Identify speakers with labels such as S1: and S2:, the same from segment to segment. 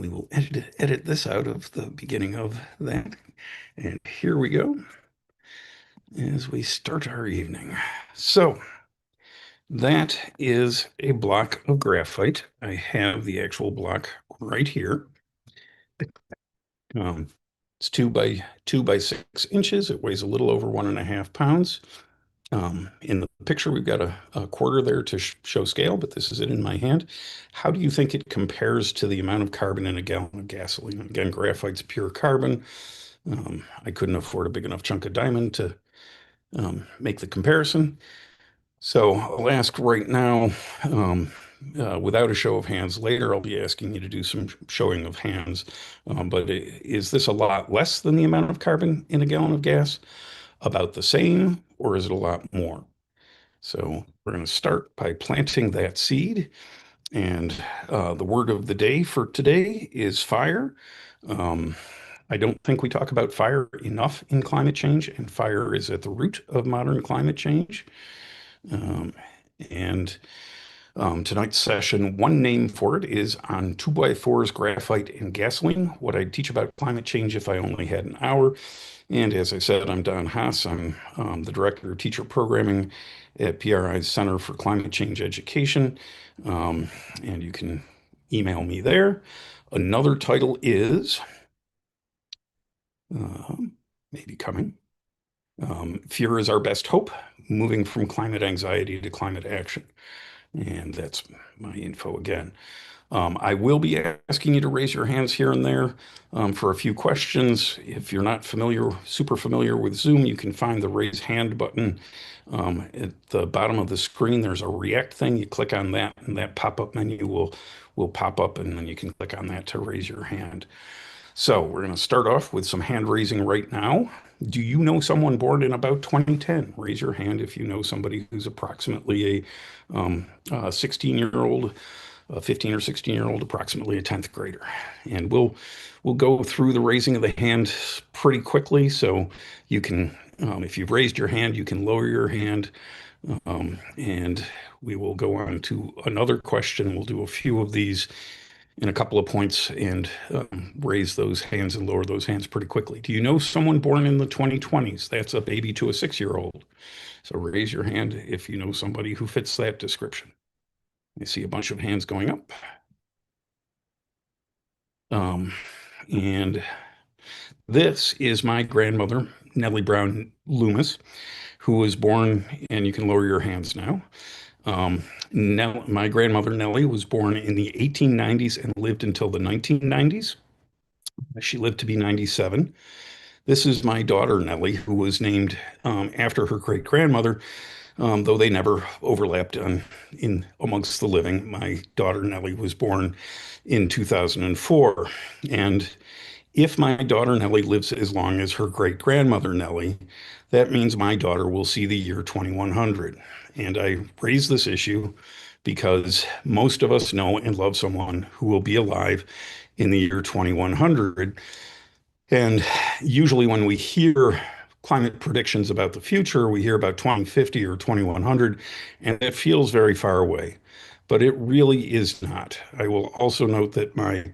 S1: we will edit this out of the beginning of that. And here we go as we start our evening. So that is a block of graphite. I have the actual block right here. Um, it's 2 by 6 inches. It weighs a little over 1.5 pounds. In the picture, we've got a quarter there to show scale, but this is it in my hand. How do you think it compares to the amount of carbon in a gallon of gasoline? Again, graphite's pure carbon. I couldn't afford a big enough chunk of diamond to make the comparison. So I'll ask right now, without a show of hands. Later, I'll be asking you to do some showing of hands. But is this a lot less than the amount of carbon in a gallon of gas? About the same, or is it a lot more? So we're going to start by planting that seed. And the word of the day for today is fire. Um, I don't think we talk about fire enough in climate change, and fire is at the root of modern climate change. Um, and Tonight's session, one name for it is on 2x4s, graphite, and gasoline. What I'd teach about climate change if I only had an hour. And as I said, I'm Don Haas. I'm the Director of Teacher Programming at PRI's Center for Climate Change Education. And you can email me there. Another title is maybe coming. Fear is Our Best Hope, Moving from Climate Anxiety to Climate Action. And that's my info again. I will be asking you to raise your hands here and there for a few questions. If you're not super familiar with Zoom, you can find the raise hand button at the bottom of the screen. There's a react thing. You click on that, and that pop-up menu will pop up, and then you can click on that to raise your hand. So we're going to start off with some hand raising right now. Do you know someone born in about 2010? Raise your hand if you know somebody who's approximately a 16-year-old, a 15 or 16-year-old, approximately a 10th grader. And we'll go through the raising of the hand pretty quickly. So you can, if you've raised your hand, you can lower your hand. And we will go on to another question. We'll do a few of these in a couple of points and raise those hands and lower those hands pretty quickly. Do you know someone born in the 2020s? That's a baby to a 6-year-old. So raise your hand if you know somebody who fits that description. I see a bunch of hands going up. And this is my grandmother, Nellie Brown Loomis, who was born, and you can lower your hands now. My grandmother, Nellie, was born in the 1890s and lived until the 1990s. She lived to be 97. This is my daughter, Nellie, who was named after her great grandmother, though they never overlapped in amongst the living. My daughter, Nellie, was born in 2004. And if my daughter, Nellie, lives as long as her great grandmother, Nellie, that means my daughter will see the year 2100. And I raise this issue because most of us know and love someone who will be alive in the year 2100. And usually when we hear climate predictions about the future, we hear about 2050 or 2100, and it feels very far away. But it really is not. I will also note that my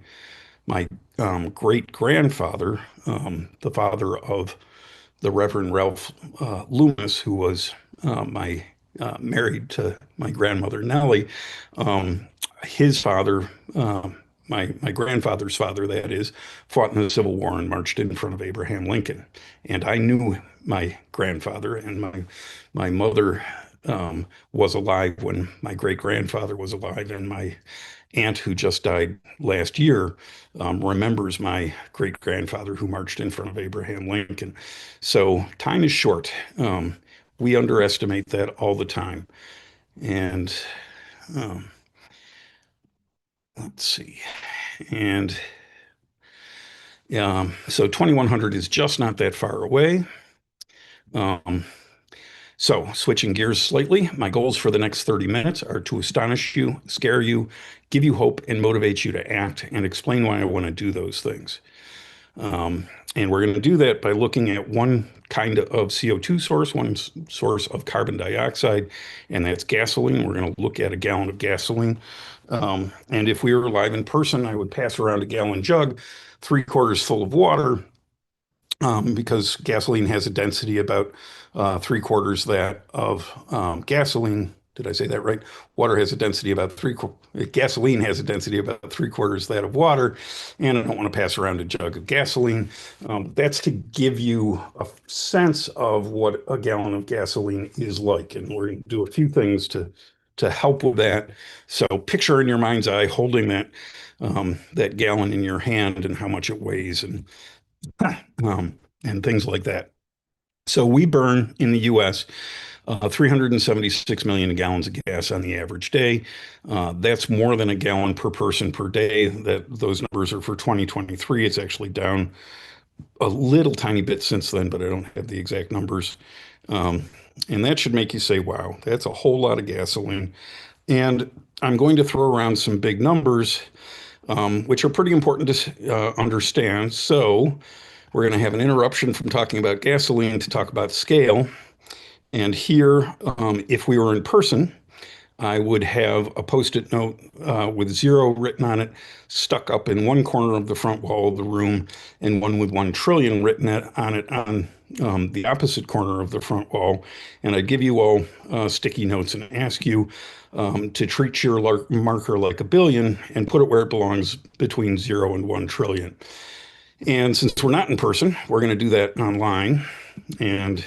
S1: great grandfather, the father of the Reverend Ralph Loomis, who was married to my grandmother Nellie, his father, my grandfather's father, that is, fought in the Civil War and marched in front of Abraham Lincoln. And I knew my grandfather, and my mother was alive when my great grandfather was alive, and my aunt, who just died last year, remembers my great grandfather who marched in front of Abraham Lincoln. So time is short. We underestimate that all the time. And let's see. And so 2100 is just not that far away. So switching gears slightly, my goals for the next 30 minutes are to astonish you, scare you, give you hope, and motivate you to act and explain why I want to do those things. And we're going to do that by looking at one kind of CO2 source, one source of carbon dioxide, and that's gasoline. We're going to look at a gallon of gasoline. And if we were live in person, I would pass around a gallon jug, three-quarters full of water, because gasoline has a density about three-quarters that of gasoline. Did I say that right? Water has a density about gasoline has a density about three-quarters that of water, and I don't want to pass around a jug of gasoline. That's to give you a sense of what a gallon of gasoline is like, and we're going to do a few things to help with that. So picture in your mind's eye holding that gallon in your hand and how much it weighs and things like that. So we burn in the US 376 million gallons of gas on the average day. That's more than a gallon per person per day. Those numbers are for 2023. It's actually down a little tiny bit since then, but I don't have the exact numbers. And that should make you say, wow, that's a whole lot of gasoline. And I'm going to throw around some big numbers, which are pretty important to understand. So we're going to have an interruption from talking about gasoline to talk about scale. And here, if we were in person, I would have a Post-it note with zero written on it, stuck up in one corner of the front wall of the room, and one with 1 trillion written on it on the opposite corner of the front wall. And I'd give you all sticky notes and ask you to treat your marker like a billion and put it where it belongs between 0 and 1 trillion. And since we're not in person, we're going to do that online. And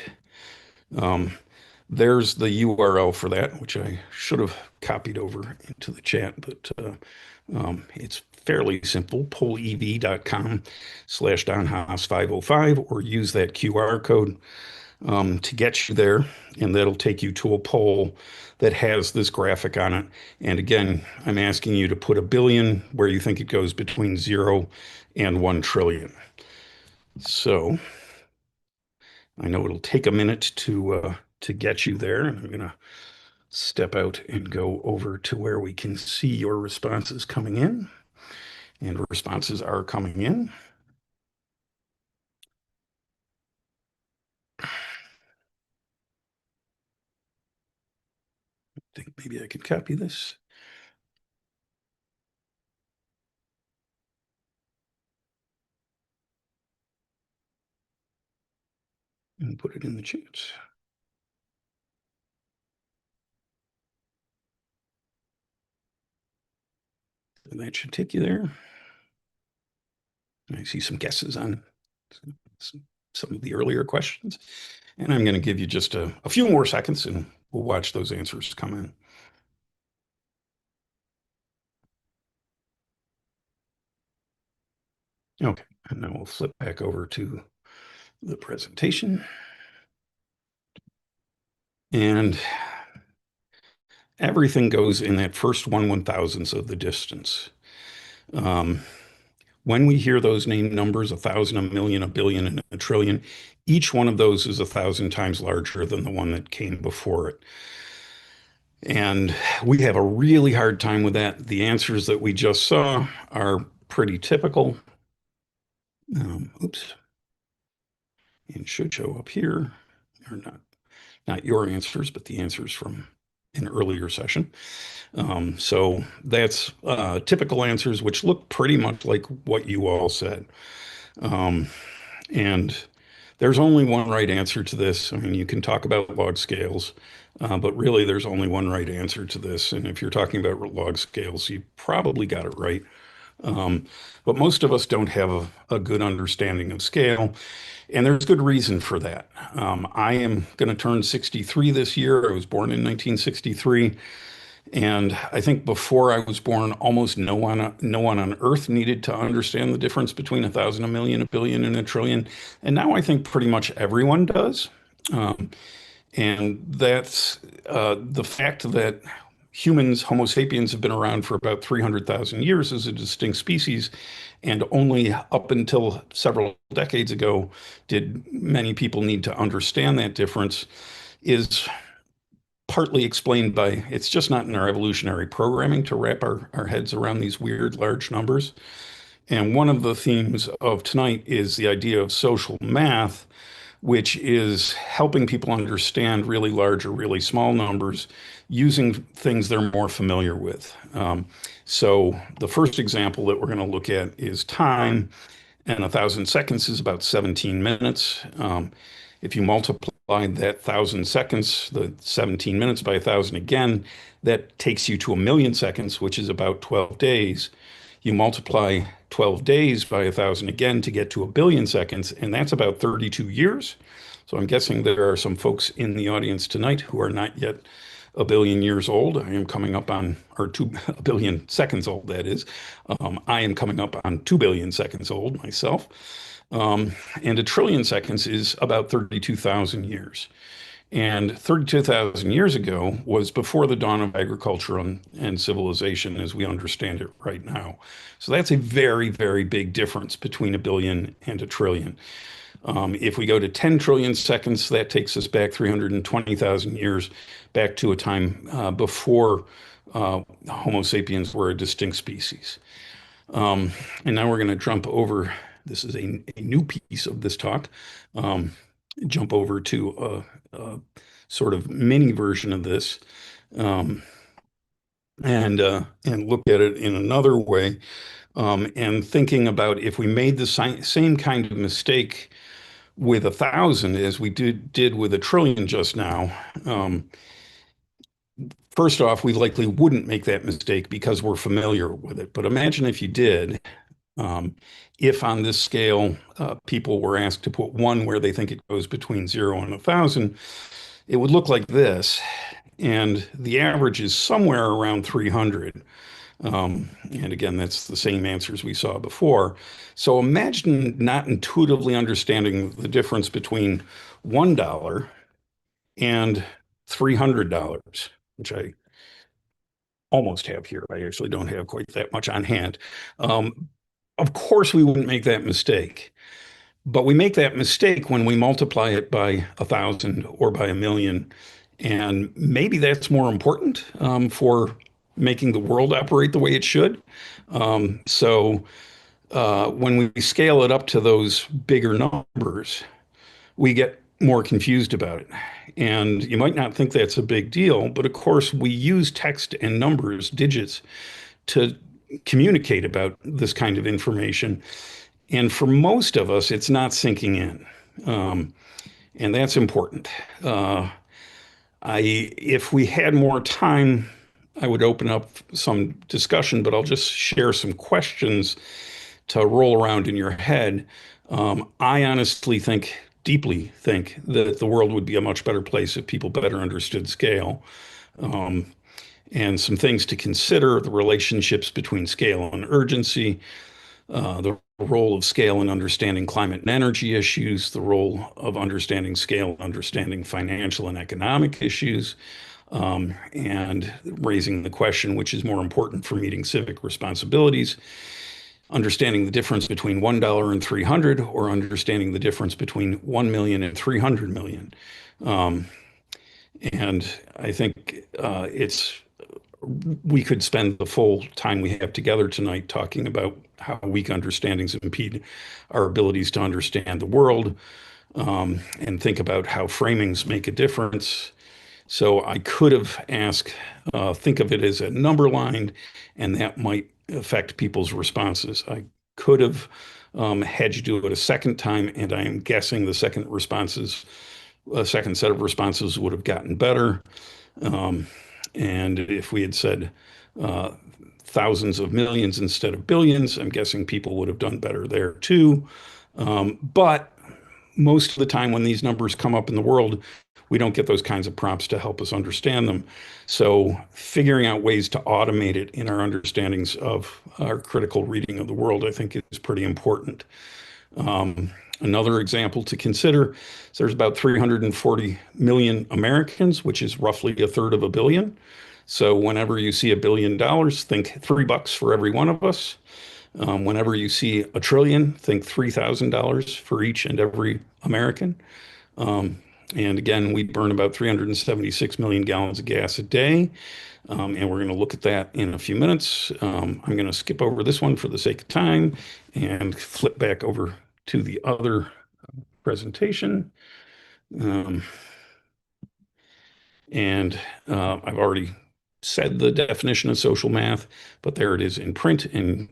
S1: there's the URL for that, which I should have copied over into the chat, but it's fairly simple, polev.com/Don Haas 505, or use that QR code to get you there, and that'll take you to a poll that has this graphic on it. And again, I'm asking you to put a billion where you think it goes between 0 and 1 trillion. So I know it'll take a minute to get you there, and I'm going to step out and go over to where we can see your responses coming in. And responses are coming in. I think maybe I could copy this. And put it in the chat. And that should take you there. I see some guesses on some of the earlier questions. And I'm going to give you just a few more seconds, and we'll watch those answers come in. Okay, and then we'll flip back over to the presentation. And everything goes in that first 1/1000th of the distance. When we hear those named numbers, 1,000, a million, a billion, and a trillion, each one of those is 1,000 times larger than the one that came before it. And we have a really hard time with that. The answers that we just saw are pretty typical. Oops. And should show up here, or not your answers, but the answers from an earlier session. So that's typical answers, which look pretty much like what you all said. And there's only one right answer to this. I mean, you can talk about log scales, but really there's only one right answer to this. And if you're talking about log scales, you probably got it right. But most of us don't have a good understanding of scale, and there's good reason for that. I am going to turn 63 this year. I was born in 1963. And I think before I was born, almost no one on Earth needed to understand the difference between 1,000, a million, a billion, and a trillion. And now I think pretty much everyone does. And that's the fact that humans, Homo sapiens, have been around for about 300,000 years as a distinct species. And only up until several decades ago did many people need to understand that difference, is partly explained by it's just not in our evolutionary programming to wrap our heads around these weird large numbers. And one of the themes of tonight is the idea of social math, which is helping people understand really large or really small numbers using things they're more familiar with. So the first example that we're going to look at is time, and 1,000 seconds is about 17 minutes. If you multiply that 1,000 seconds, the 17 minutes by 1,000 again, that takes you to 1,000,000 seconds, which is about 12 days. You multiply 12 days by 1,000 again to get to 1,000,000,000 seconds, and that's about 32 years. So I'm guessing there are some folks in the audience tonight who are not yet 1 billion years old. I am coming up on, or 2 billion seconds old, that is. I am coming up on 2 billion seconds old myself. And 1 trillion seconds is about 32,000 years. And 32,000 years ago was before the dawn of agriculture and civilization as we understand it right now. So that's a very, very big difference between 1 billion and 1 trillion. If we go to 10 trillion seconds, that takes us back 320,000 years, back to a time before Homo sapiens were a distinct species. And now we're going to jump over. This is a new piece of this talk. Jump over to a sort of mini version of this, and look at it in another way, and thinking about if we made the same kind of mistake with 1,000 as we did with 1 trillion just now. First off, we likely wouldn't make that mistake because we're familiar with it. But imagine if you did. If on this scale, people were asked to put one where they think it goes between 0 and 1,000, it would look like this. And the average is somewhere around 300. And again, that's the same answers we saw before. So imagine not intuitively understanding the difference between $1 and $300, which I almost have here. I actually don't have quite that much on hand. Of course, we wouldn't make that mistake. But we make that mistake when we multiply it by 1,000 or by 1 million. And maybe that's more important for making the world operate the way it should. So when we scale it up to those bigger numbers, we get more confused about it. And you might not think that's a big deal, but of course, we use text and numbers, digits, to communicate about this kind of information. And for most of us, it's not sinking in. And that's important. If we had more time, I would open up some discussion, but I'll just share some questions to roll around in your head. I honestly think, deeply think, that the world would be a much better place if people better understood scale. And some things to consider: the relationships between scale and urgency, the role of scale in understanding climate and energy issues, the role of understanding scale, understanding financial and economic issues, and raising the question, which is more important for meeting civic responsibilities, understanding the difference between $1 and 300, or understanding the difference between 1 million and 300 million. And I think we could spend the full time we have together tonight talking about how weak understandings impede our abilities to understand the world, and think about how framings make a difference. So I could have asked, think of it as a number line, and that might affect people's responses. I could have had you do it a second time, and I am guessing the second set of responses would have gotten better. And if we had said thousands of millions instead of billions, I'm guessing people would have done better there too. But most of the time when these numbers come up in the world, we don't get those kinds of prompts to help us understand them. So figuring out ways to automate it in our understandings of our critical reading of the world, I think, is pretty important. Another example to consider is there's about 340 million Americans, which is roughly a third of a billion. So whenever you see $1 billion, think $3 for every one of us. Whenever you see 1 trillion, think $3,000 for each and every American. And again, we burn about 376 million gallons of gas a day. And we're going to look at that in a few minutes. I'm going to skip over this one for the sake of time and flip back over to the other presentation. Um, and I've already said the definition of social math, but there it is in print. And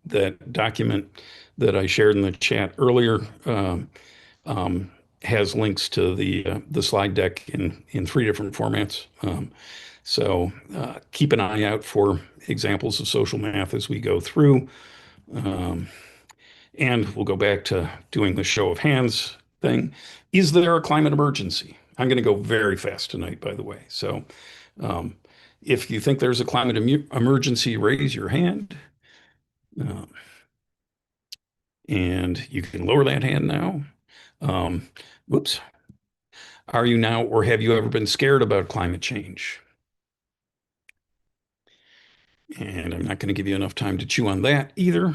S1: that document that I shared in the chat earlier um, has links to the slide deck in three different formats. So keep an eye out for examples of social math as we go through. Um, and we'll go back to doing the show of hands thing. Is there a climate emergency? I'm going to go very fast tonight, by the way. So um, if you think there's a climate emergency, raise your hand. Uh, and you can lower that hand now. Um, whoops. Are you now, or have you ever been scared about climate change? And I'm not going to give you enough time to chew on that either.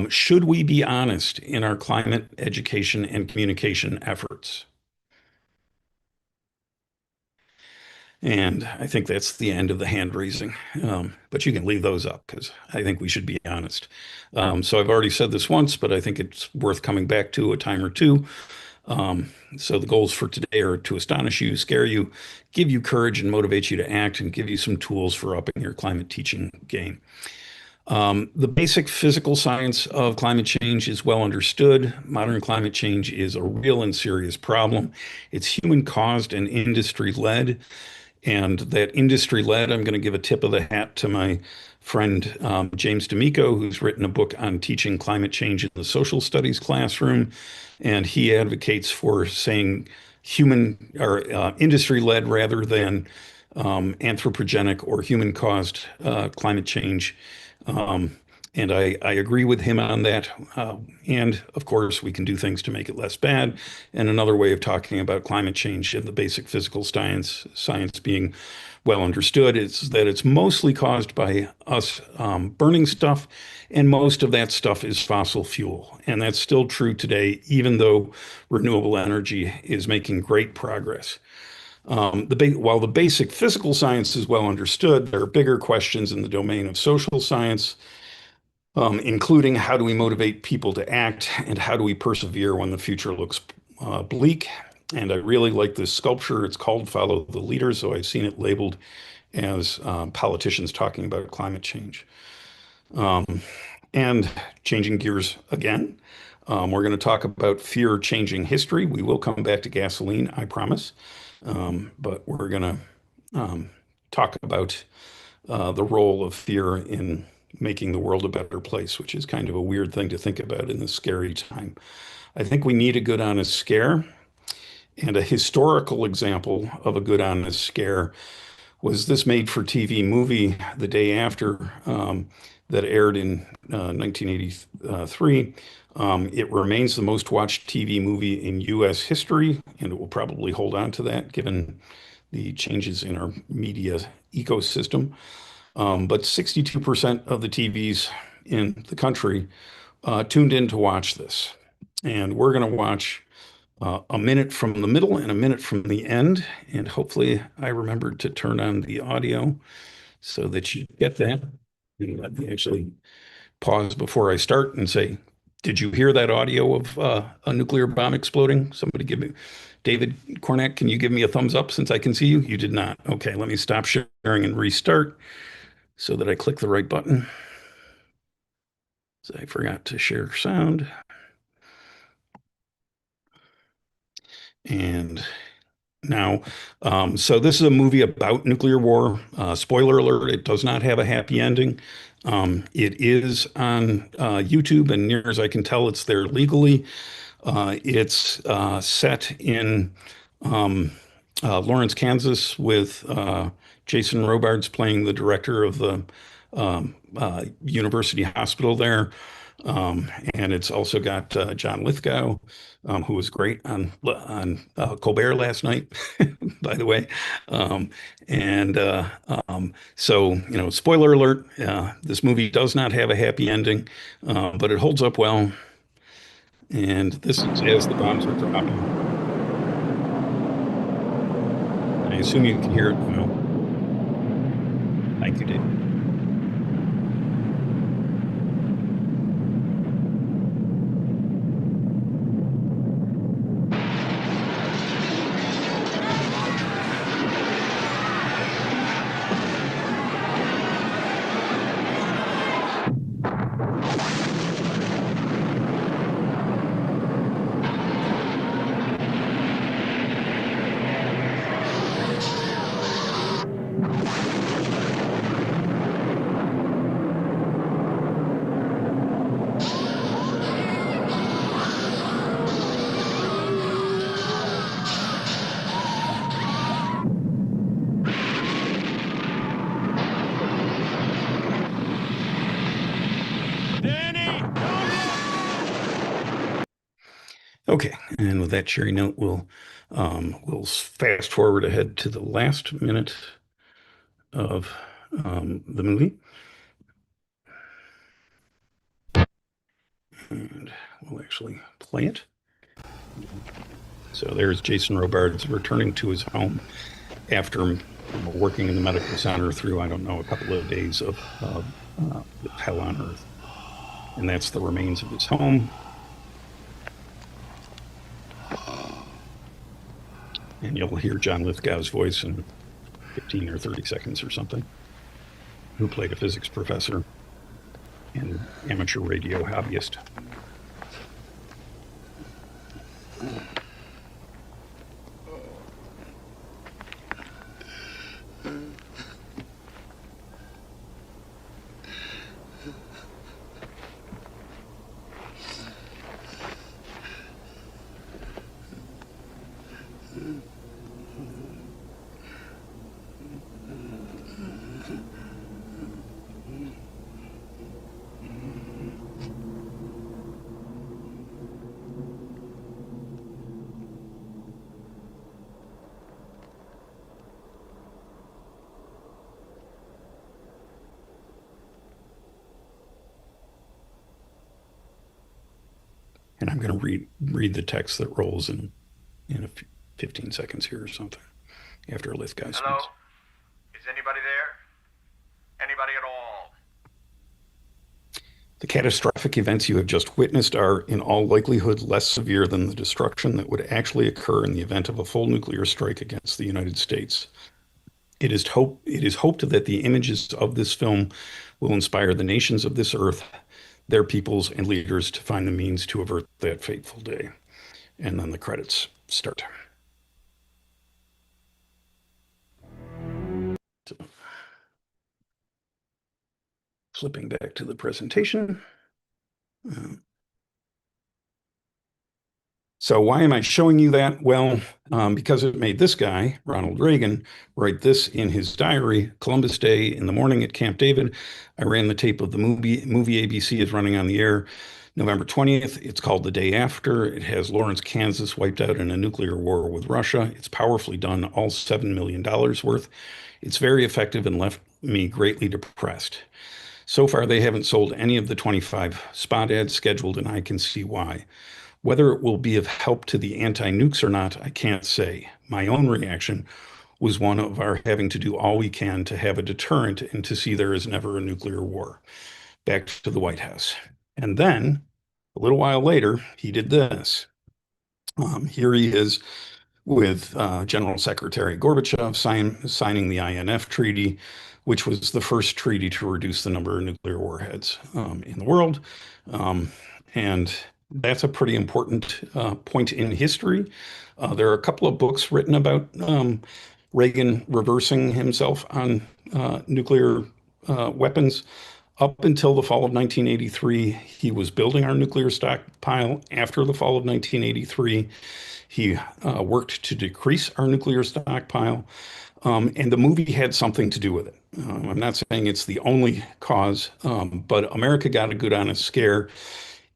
S1: Should we be honest in our climate education and communication efforts? And I think that's the end of the hand raising. But you can leave those up because I think we should be honest. So I've already said this once, but I think it's worth coming back to a time or two. So the goals for today are to astonish you, scare you, give you courage and motivate you to act, and give you some tools for upping your climate teaching game. The basic physical science of climate change is well understood. Modern climate change is a real and serious problem. It's human caused and industry led. And that industry led, I'm going to give a tip of the hat to my friend James D'Amico, who's written a book on teaching climate change in the social studies classroom. And he advocates for saying human or industry led rather than anthropogenic or human caused climate change. Um, and I agree with him on that. And of course, we can do things to make it less bad. And another way of talking about climate change and the basic physical science being well understood is that it's mostly caused by us burning stuff. And most of that stuff is fossil fuel. And that's still true today, even though renewable energy is making great progress. While the basic physical science is well understood, there are bigger questions in the domain of social science, including how do we motivate people to act and how do we persevere when the future looks bleak. And I really like this sculpture. It's called Follow the Leader, so I've seen it labeled as politicians talking about climate change. And changing gears again, we're going to talk about fear changing history. We will come back to gasoline, I promise. But we're going to talk about the role of fear in making the world a better place, which is kind of a weird thing to think about in this scary time. I think we need a good, honest scare. And a historical example of a good, honest scare was this made-for-TV movie the day after that aired in 1983. It remains the most watched TV movie in U.S. history, and it will probably hold on to that given the changes in our media ecosystem. But 62% of the TVs in the country tuned in to watch this. And we're going to watch a minute from the middle and a minute from the end. And hopefully I remembered to turn on the audio so that you get that. And let me actually pause before I start and say, did you hear that audio of a nuclear bomb exploding? Somebody give me, David Cornett, can you give me a thumbs up since I can see you? You did not. Okay, let me stop sharing and restart so that I click the right button. So I forgot to share sound. And now, so this is a movie about nuclear war. Spoiler alert, it does not have a happy ending. It is on YouTube, and near as I can tell, it's there legally. It's set in Lawrence, Kansas, with Jason Robards playing the director of the university hospital there. And it's also got John Lithgow, who was great on Colbert last night, by the way. And so, you know, spoiler alert, this movie does not have a happy ending, but it holds up well. And this is as the bombs are dropping. I assume you can hear it now. Thank you, Dave. Okay, and with that cheery note, we'll fast forward ahead to the last minute of the movie, and we'll actually play it. So there's Jason Robards returning to his home after working in the medical center through, I don't know, a couple of days of hell on earth. And that's the remains of his home. And you'll hear John Lithgow's voice in 15 or 30 seconds or something, who played a physics professor and amateur radio hobbyist. And I'm going to read the text that rolls in 15 seconds here or something after Lithgow speaks.
S2: Hello? Is anybody there? Anybody at all?
S1: The catastrophic events you have just witnessed are, in all likelihood, less severe than the destruction that would actually occur in the event of a full nuclear strike against the United States. It is hoped that the images of this film will inspire the nations of this earth, their peoples and leaders to find the means to avert that fateful day. And then the credits start. So, flipping back to the presentation. So why am I showing you that? Well, because it made this guy, Ronald Reagan, write this in his diary, Columbus Day in the morning at Camp David. I ran the tape of the movie. ABC is running on the air November 20th. It's called The Day After. It has Lawrence, Kansas wiped out in a nuclear war with Russia. It's powerfully done, all $7 million worth. It's very effective and left me greatly depressed. So far, they haven't sold any of the 25 spot ads scheduled, and I can see why. Whether it will be of help to the anti-nukes or not, I can't say. My own reaction was one of our having to do all we can to have a deterrent and to see there is never a nuclear war. Back to the White House. And then, a little while later, he did this. Here he is with General Secretary Gorbachev signing the INF Treaty, which was the first treaty to reduce the number of nuclear warheads in the world. And that's a pretty important point in history. There are a couple of books written about Reagan reversing himself on nuclear weapons. Up until the fall of 1983, he was building our nuclear stockpile. After the fall of 1983, he worked to decrease our nuclear stockpile. And the movie had something to do with it. I'm not saying it's the only cause, but America got a good honest scare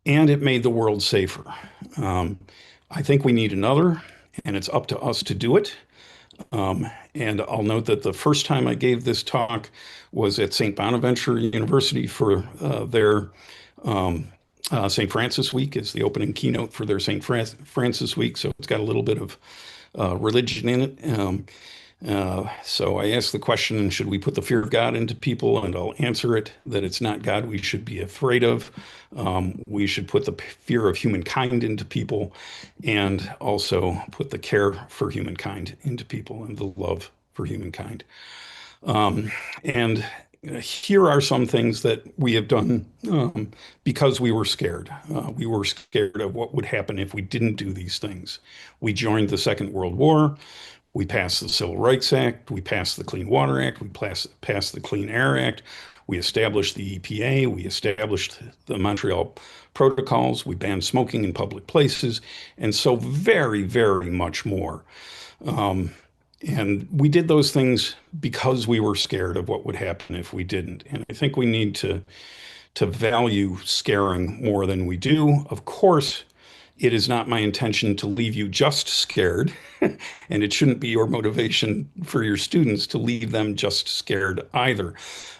S1: and it made the world safer. I think we need another, and it's up to us to do it. And I'll note that the first time I gave this talk was at St. Bonaventure University for their St. Francis Week is the opening keynote for their St. Francis Week. So it's got a little bit of religion in it. So I asked the question, should we put the fear of God into people? And I'll answer it that it's not God we should be afraid of. We should put the fear of humankind into people and also put the care for humankind into people and the love for humankind. And here are some things that we have done because we were scared. We were scared of what would happen if we didn't do these things. We joined the Second World War. We passed the Civil Rights Act. We passed the Clean Water Act. We passed the Clean Air Act. We established the EPA. We established the Montreal Protocols. We banned smoking in public places, and so very, very much more. And we did those things because we were scared of what would happen if we didn't. And I think we need to value scaring more than we do. Of course, It is not my intention to leave you just scared, and it shouldn't be your motivation for your students to leave them just scared either.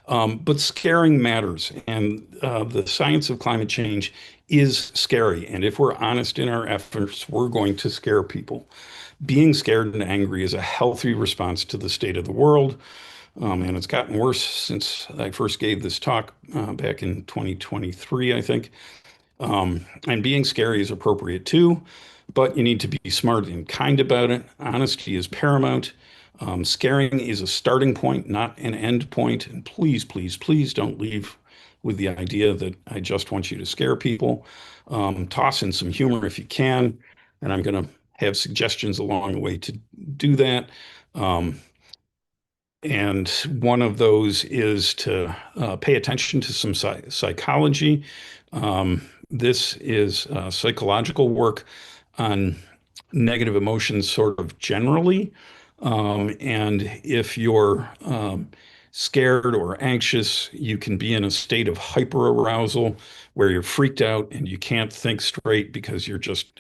S1: But scaring matters, and the science of climate change is scary. And if we're honest in our efforts, we're going to scare people. Being scared and angry is a healthy response to the state of the world. And it's gotten worse since I first gave this talk back in 2023, I think. And being scary is appropriate too, but you need to be smart and kind about it. Honesty is paramount. Scaring is a starting point, not an end point. And please, please, please don't leave with the idea that I just want you to scare people. Toss in some humor if you can, and I'm going to have suggestions along the way to do that. Um, and one of those is to pay attention to some psychology. This is psychological work on negative emotions, sort of generally. And if you're scared or anxious, you can be in a state of hyperarousal where you're freaked out and you can't think straight because you're just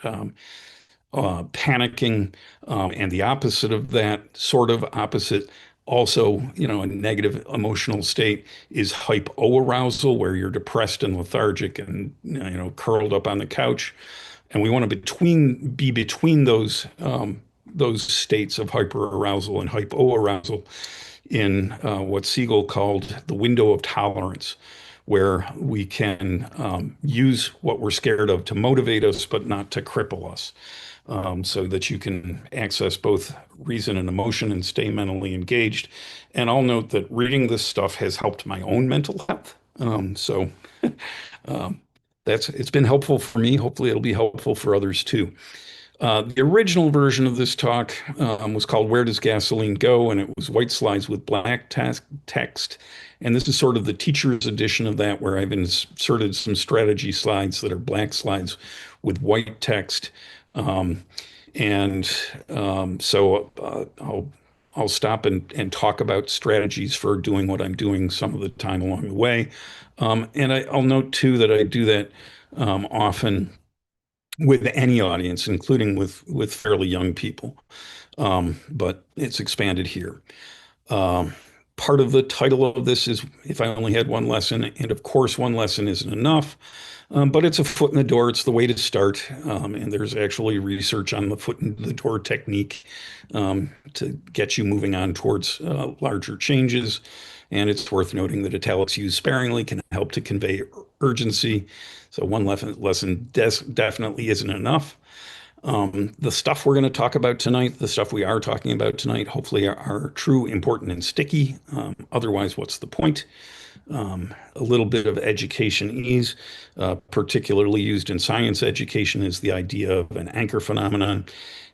S1: panicking, and the opposite of that, sort of opposite, also, a negative emotional state is hypoarousal, where you're depressed and lethargic and curled up on the couch. And we want to be between those states of hyperarousal and hypoarousal in what Siegel called the window of tolerance, where we can use what we're scared of to motivate us, but not to cripple us, so that you can access both reason and emotion and stay mentally engaged. And I'll note that reading this stuff has helped my own mental health. So it's been helpful for me. Hopefully, it'll be helpful for others too. The original version of this talk was called Where Does Gasoline Go? And it was white slides with black text. And this is sort of the teacher's edition of that, where I've inserted some strategy slides that are black slides with white text. So I'll stop and talk about strategies for doing what I'm doing some of the time along the way. And I'll note too that I do that often with any audience, including with fairly young people. But it's expanded here. Um, Part of the title of this is If I Only Had One Lesson, and of course, one lesson isn't enough. But it's a foot in the door. It's the way to start. And there's actually research on the foot in the door technique to get you moving on towards larger changes. And it's worth noting that italics used sparingly can help to convey urgency. So one lesson definitely isn't enough. The stuff we're going to talk about tonight, the stuff we are talking about tonight, hopefully are true, important, and sticky. Otherwise, what's the point? A little bit of education ease, particularly used in science education, is the idea of an anchor phenomenon.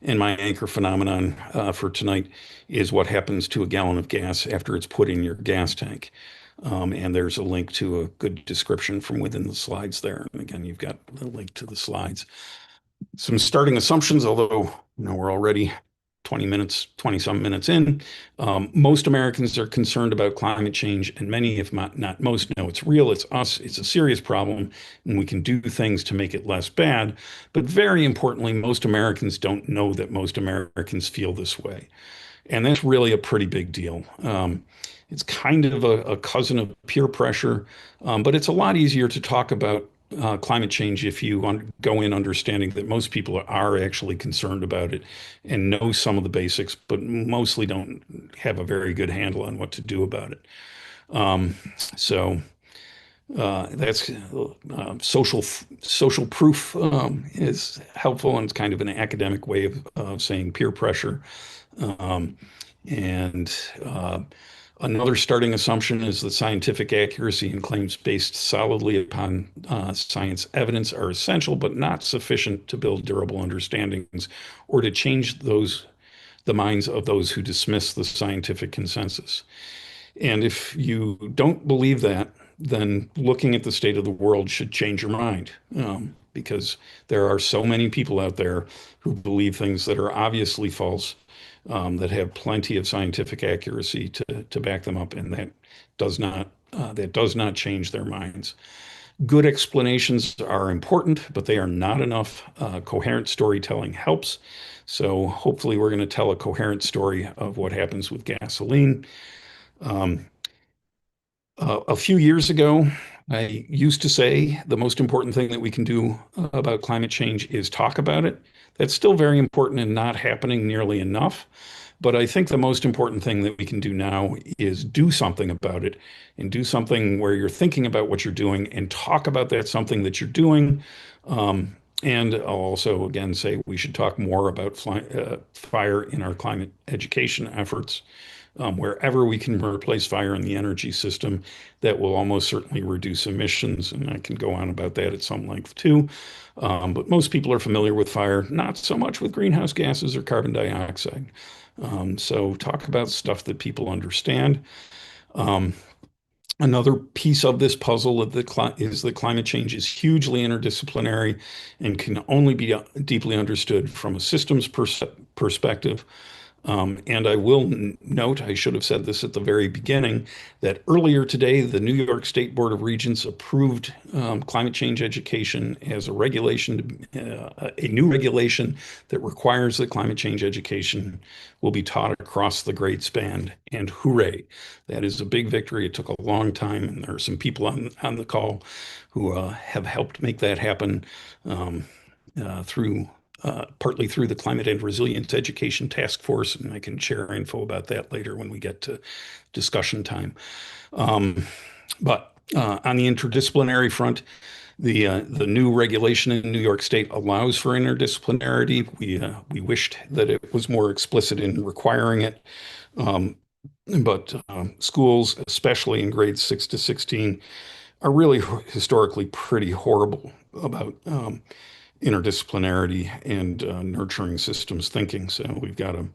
S1: And my anchor phenomenon for tonight is what happens to a gallon of gas after it's put in your gas tank. And there's a link to a good description from within the slides there. And again, you've got the link to the slides. Some starting assumptions, although we're already 20 some minutes in. Most Americans are concerned about climate change, and many, if not most, know it's real, it's us, it's a serious problem, and we can do things to make it less bad. But very importantly, most Americans don't know that most Americans feel this way. And that's really a pretty big deal. It's kind of a cousin of peer pressure, but it's a lot easier to talk about climate change if you go in understanding that most people are actually concerned about it and know some of the basics, but mostly don't have a very good handle on what to do about it. So that's social proof is helpful, and it's kind of an academic way of saying peer pressure. Um, and Another starting assumption is that scientific accuracy and claims based solidly upon science evidence are essential, but not sufficient to build durable understandings or to change the minds of those who dismiss the scientific consensus. And if you don't believe that, then looking at the state of the world should change your mind, because there are so many people out there who believe things that are obviously false, that have plenty of scientific accuracy to back them up, and that does not change their minds. Good explanations are important, but they are not enough. Coherent storytelling helps. So hopefully we're going to tell a coherent story of what happens with gasoline. Um, a few years ago, I used to say the most important thing that we can do about climate change is talk about it. That's still very important and not happening nearly enough. But I think the most important thing that we can do now is do something about it and do something where you're thinking about what you're doing and talk about that something that you're doing. And I'll also, again, say we should talk more about fire in our climate education efforts. Wherever we can replace fire in the energy system, that will almost certainly reduce emissions. And I can go on about that at some length too. But most people are familiar with fire, not so much with greenhouse gases or carbon dioxide. So talk about stuff that people understand. Um, Another piece of this puzzle of is that climate change is hugely interdisciplinary and can only be deeply understood from a systems perspective. And I will note, I should have said this at the very beginning, that earlier today, the New York State Board of Regents approved climate change education as a regulation, a new regulation that requires that climate change education will be taught across the grade span. And hooray, that is a big victory. It took a long time, and there are some people on the call who have helped make that happen um, through partly through the Climate and Resilience Education Task Force, and I can share info about that later when we get to discussion time. But on the interdisciplinary front, the new regulation in New York State allows for interdisciplinarity. We wished that it was more explicit in requiring it, um, but schools, especially in grades 6 to 16, are really historically pretty horrible about interdisciplinarity and nurturing systems thinking. So we've got to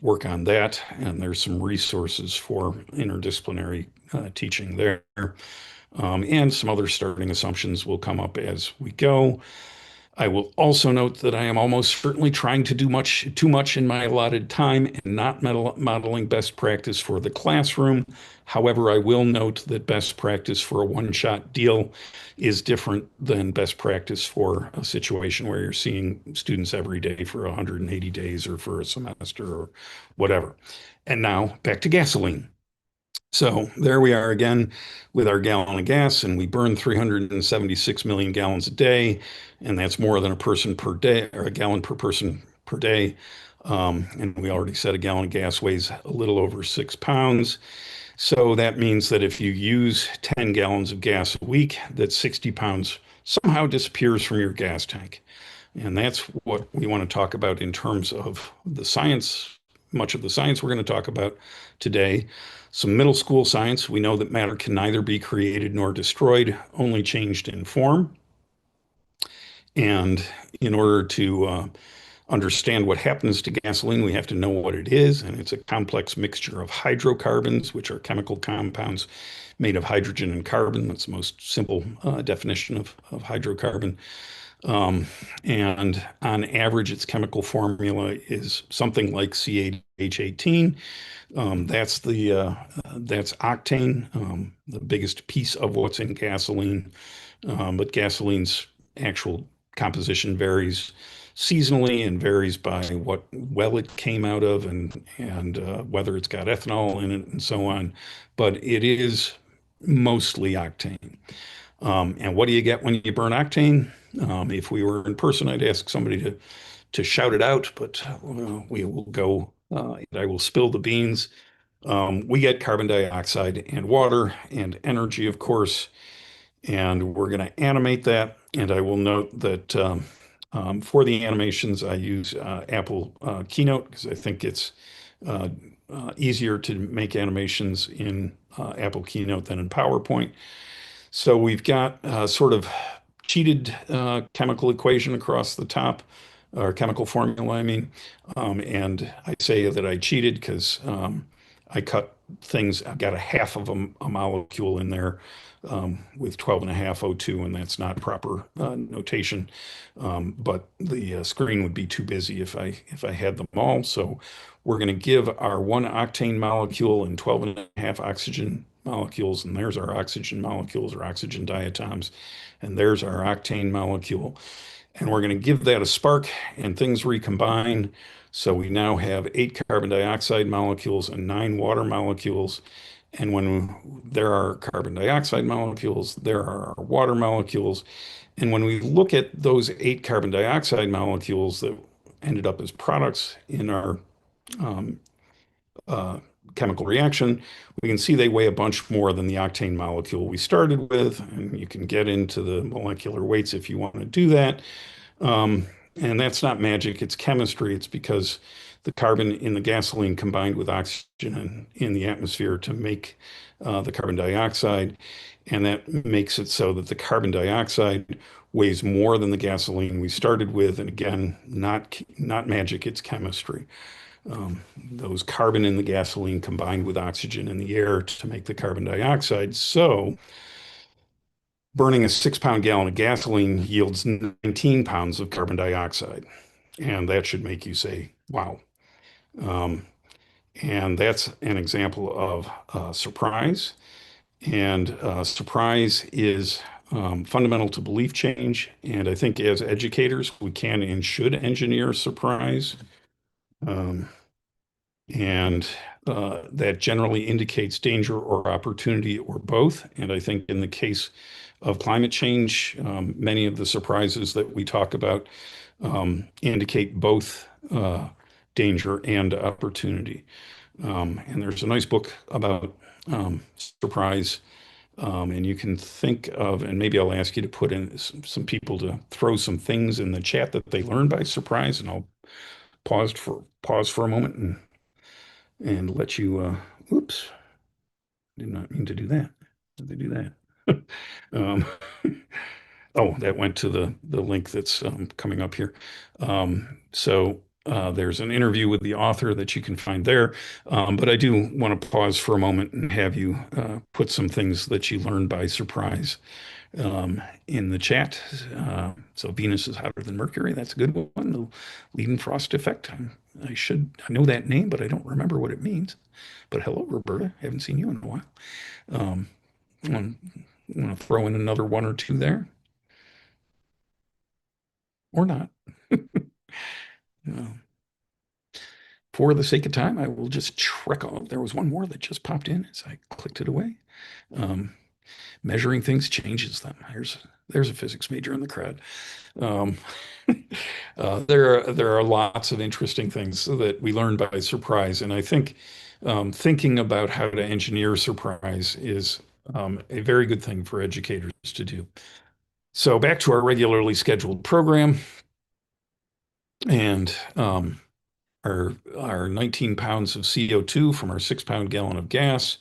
S1: work on that. And there's some resources for interdisciplinary teaching there. And some other starting assumptions will come up as we go. I will also note that I am almost certainly trying to do too much in my allotted time and not modeling best practice for the classroom. However, I will note that best practice for a one-shot deal is different than best practice for a situation where you're seeing students every day for 180 days or for a semester or whatever. And now back to gasoline. So there we are again with our gallon of gas, and we burn 376 million gallons a day, and that's more than a person per day or a gallon per person per day. And we already said a gallon of gas weighs a little over 6 pounds. So that means that if you use 10 gallons of gas a week, that 60 pounds somehow disappears from your gas tank. And that's what we want to talk about in terms of the science, much of the science we're going to talk about today. Some middle school science, we know that matter can neither be created nor destroyed, only changed in form. And in order to understand what happens to gasoline, we have to know what it is. And it's a complex mixture of hydrocarbons, which are chemical compounds made of hydrogen and carbon. That's the most simple definition of hydrocarbon. Um, and on average, its chemical formula is something like CH18. That's octane, the biggest piece of what's in gasoline. But gasoline's actual composition varies seasonally and varies by what well it came out of and whether it's got ethanol in it and so on. But it is mostly octane. And what do you get when you burn octane? If we were in person, I'd ask somebody to shout it out, but we will go. I will spill the beans. We get carbon dioxide and water and energy, of course, and we're going to animate that. And I will note that for the animations, I use Apple Keynote because I think it's uh, easier to make animations in Apple Keynote than in PowerPoint. So we've got sort of cheated chemical equation across the top, or chemical formula, I mean. And I say that I cheated because I cut things, I've got a half of a molecule in there with 12 and a half O2, and that's not proper notation. But the screen would be too busy if I had them all. So we're going to give our one octane molecule and 12 and a half oxygen molecules, and there's our oxygen molecules or oxygen diatoms, and there's our octane molecule. And we're going to give that a spark, and things recombine. So we now have 8 carbon dioxide molecules and 9 water molecules. And when there are carbon dioxide molecules, there are water molecules. And when we look at those 8 carbon dioxide molecules that ended up as products in our um, uh, chemical reaction, we can see they weigh a bunch more than the octane molecule we started with. And you can get into the molecular weights if you want to do that. And that's not magic, it's chemistry. It's because the carbon in the gasoline combined with oxygen in the atmosphere to make the carbon dioxide. And that makes it so that the carbon dioxide weighs more than the gasoline we started with. And again, not magic, it's chemistry. Those carbon in the gasoline combined with oxygen in the air to make the carbon dioxide. So burning a 6 pound gallon of gasoline yields 19 pounds of carbon dioxide. And that should make you say, wow. Um, and that's an example of surprise. And surprise is fundamental to belief change. And I think as educators, we can and should engineer surprise. Um, and that generally indicates danger or opportunity or both. And I think in the case of climate change, many of the surprises that we talk about indicate both danger and opportunity. And there's a nice book about surprise. And you can think of, and maybe I'll ask you to put in some people to throw some things in the chat that they learned by surprise, and I'll pause for a moment and let you, oops, did not mean to do that. Did they do that? um, oh, that went to the link that's coming up here. There's an interview with the author that you can find there. But I do want to pause for a moment and have you put some things that you learned by surprise in the chat. So Venus is hotter than Mercury. That's a good one. The Leidenfrost effect. I know that name, but I don't remember what it means. But hello, Roberta. Haven't seen you in a while. Um, want to throw in another one or two there, or not? Uh, for the sake of time, I will just trek on. There was one more that just popped in as I clicked it away. Um, Measuring things changes them. There's a physics major in the crowd. Um, there are lots of interesting things that we learn by surprise, and I think thinking about how to engineer surprise is a very good thing for educators to do. So back to our regularly scheduled program, and our 19 pounds of CO2 from our 6 pound gallon of gas.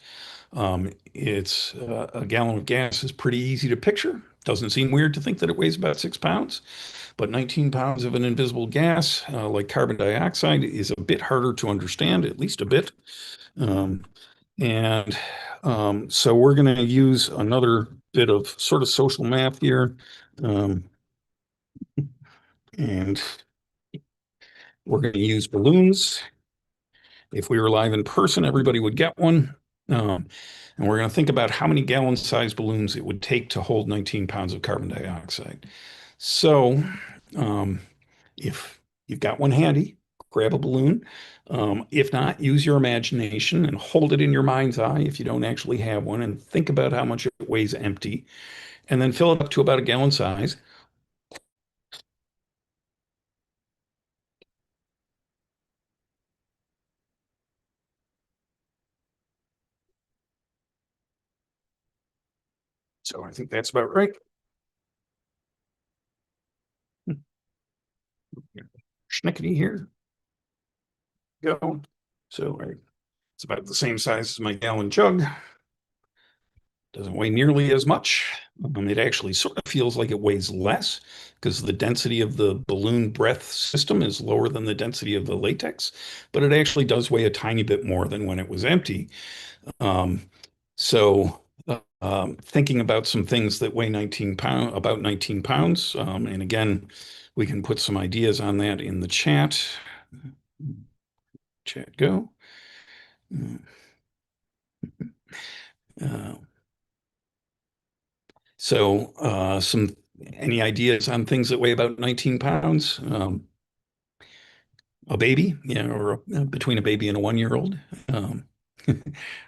S1: It's a gallon of gas is pretty easy to picture. Doesn't seem weird to think that it weighs about 6 pounds, but 19 pounds of an invisible gas like carbon dioxide is a bit harder to understand, at least a bit. Um, and so we're going to use another bit of sort of social math here. And we're going to use balloons. If we were live in person, everybody would get one. And we're going to think about how many gallon-sized balloons it would take to hold 19 pounds of carbon dioxide. So if you've got one handy, grab a balloon. If not, use your imagination and hold it in your mind's eye if you don't actually have one, and think about how much it weighs empty, and then fill it up to about a gallon size. So I think that's about right. Schnickety here. Go. So it's about the same size as my gallon jug. Doesn't weigh nearly as much. It actually sort of feels like it weighs less because the density of the balloon breath system is lower than the density of the latex, but it actually does weigh a tiny bit more than when it was empty. Um, so thinking about some things that weigh about 19 pounds, and again, we can put some ideas on that in the chat. Chat go. Uh, some any ideas on things that weigh about 19 pounds? A baby, or between a baby and a 1 year old. Um,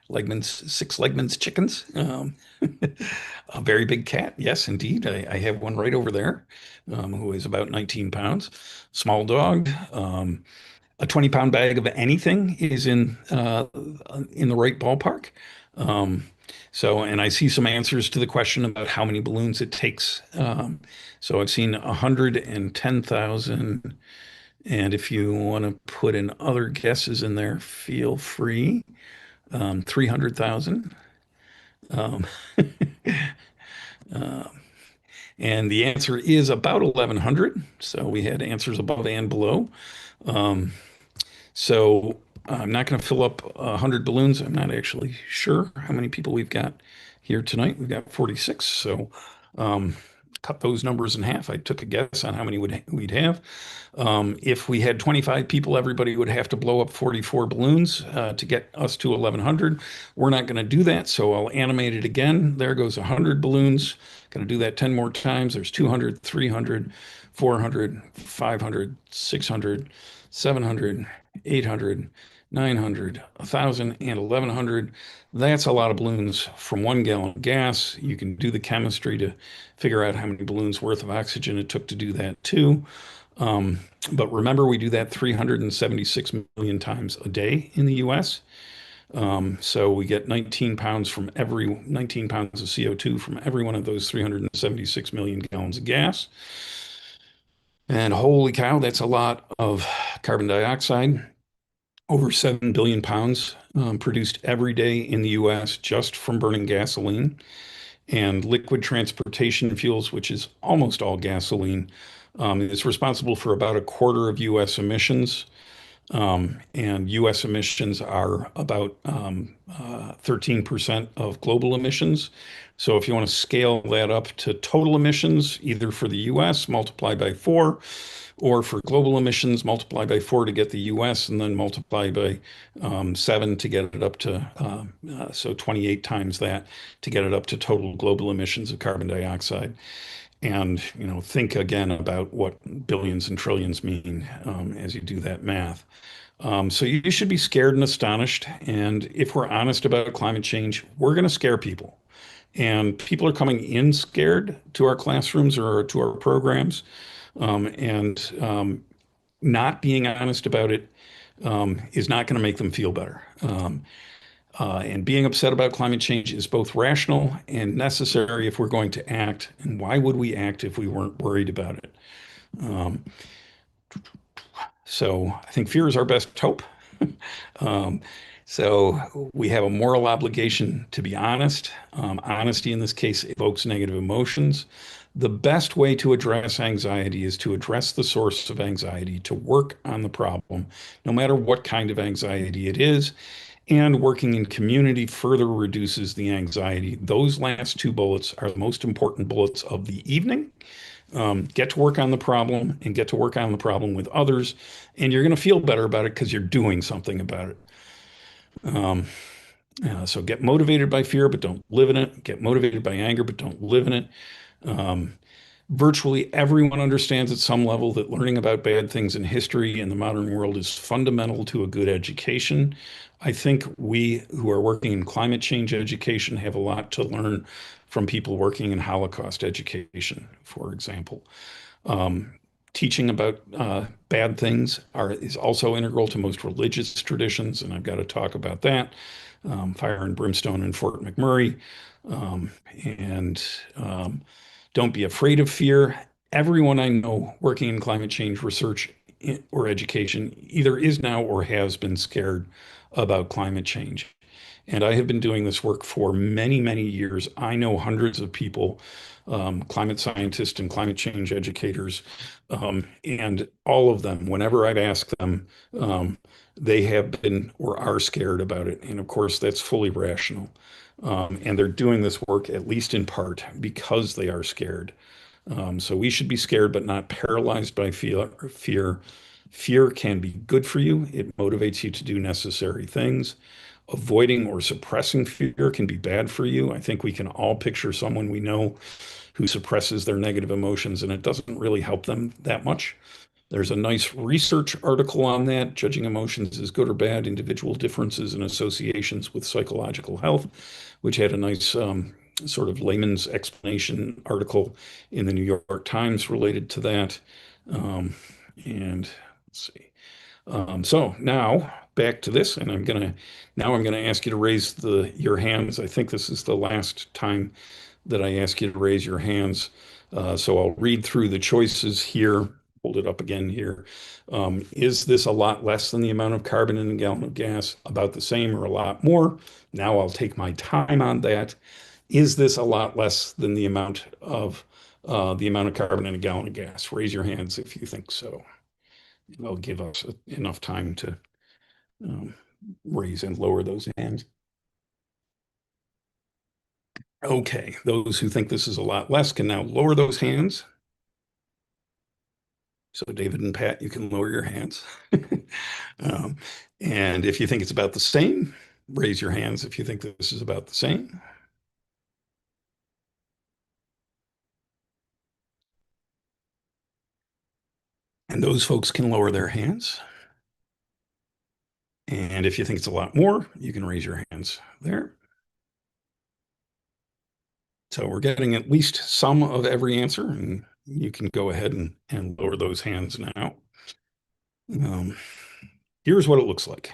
S1: Legman's, six Legman's chickens. A very big cat. Yes, indeed. I have one right over there, who is about 19 pounds. Small dog. A 20-pound bag of anything is in the right ballpark. Um, and I see some answers to the question about how many balloons it takes. So I've seen 110,000. And if you want to put in other guesses in there, feel free. 300,000. Um, and the answer is about 1,100. So we had answers above and below. Um, So I'm not going to fill up 100 balloons. I'm not actually sure how many people we've got here tonight. We've got 46. So um, cut those numbers in half. I took a guess on how many we'd have. If we had 25 people, everybody would have to blow up 44 balloons to get us to 1,100. We're not going to do that. So I'll animate it again. There goes 100 balloons. Going to do that 10 more times. There's 200, 300, 400, 500, 600, 700, 800, 900, 1,000, and 1,100. That's a lot of balloons from 1 gallon of gas. You can do the chemistry to figure out how many balloons worth of oxygen it took to do that too. Um, but remember, we do that 376 million times a day in the US. So we get 19 pounds from every 19 pounds of CO2 from every one of those 376 million gallons of gas. And holy cow, that's a lot of carbon dioxide. Over 7 billion pounds produced every day in the US just from burning gasoline. And liquid transportation fuels, which is almost all gasoline, is responsible for about a quarter of US emissions. And US emissions are about 13% of global emissions. So if you want to scale that up to total emissions, either for the US, multiply by four, or for global emissions, multiply by four to get the US, and then multiply by seven to get it up to, so 28 times that to get it up to total global emissions of carbon dioxide. And, think again about what billions and trillions mean as you do that math. So you should be scared and astonished. And if we're honest about climate change, we're going to scare people. And people are coming in scared to our classrooms or to our programs. And not being honest about it is not going to make them feel better. And being upset about climate change is both rational and necessary if we're going to act. And why would we act if we weren't worried about it? Um, so I think fear is our best hope. Um, so we have a moral obligation to be honest. Honesty in this case evokes negative emotions. The best way to address anxiety is to address the source of anxiety, to work on the problem, no matter what kind of anxiety it is. And working in community further reduces the anxiety. Those last two bullets are the most important bullets of the evening. Get to work on the problem and get to work on the problem with others. And you're going to feel better about it because you're doing something about it. Um, so get motivated by fear, but don't live in it. Get motivated by anger, but don't live in it. Um, Virtually everyone understands at some level that learning about bad things in history in the modern world is fundamental to a good education. I think we who are working in climate change education have a lot to learn from people working in Holocaust education, for example. Um, Teaching about bad things is also integral to most religious traditions, and I've got to talk about that. Fire and brimstone in Fort McMurray, um, and don't be afraid of fear. Everyone I know working in climate change research or education either is now or has been scared about climate change. And I have been doing this work for many, many years. I know hundreds of people, climate scientists and climate change educators, and all of them, whenever I've asked them, they have been or are scared about it. And of course, that's fully rational. And they're doing this work, at least in part, because they are scared. So we should be scared, but not paralyzed by fear. Fear can be good for you. It motivates you to do necessary things. avoiding or suppressing fear can be bad for you. I think we can all picture someone we know who suppresses their negative emotions, and it doesn't really help them that much. There's a nice research article on that, Judging Emotions is Good or Bad, Individual Differences and Associations with Psychological Health, which had a nice sort of layman's explanation article in the New York Times related to that. And let's see. So now back to this, and I'm gonna ask you to raise your hands. I think this is the last time that I ask you to raise your hands. So I'll read through the choices here. Hold it up again here. Is this a lot less than the amount of carbon in a gallon of gas? About the same or a lot more? Now I'll take my time on that. Is this a lot less than the amount of carbon in a gallon of gas? Raise your hands if you think so. It'll give us enough time to um, raise and lower those hands. Okay, those who think this is a lot less can now lower those hands. So David and Pat, you can lower your hands. um, and if you think it's about the same, raise your hands if you think this is about the same. And those folks can lower their hands. And if you think it's a lot more, you can raise your hands there. So we're getting at least some of every answer, and you can go ahead and lower those hands now. Um, Here's what it looks like.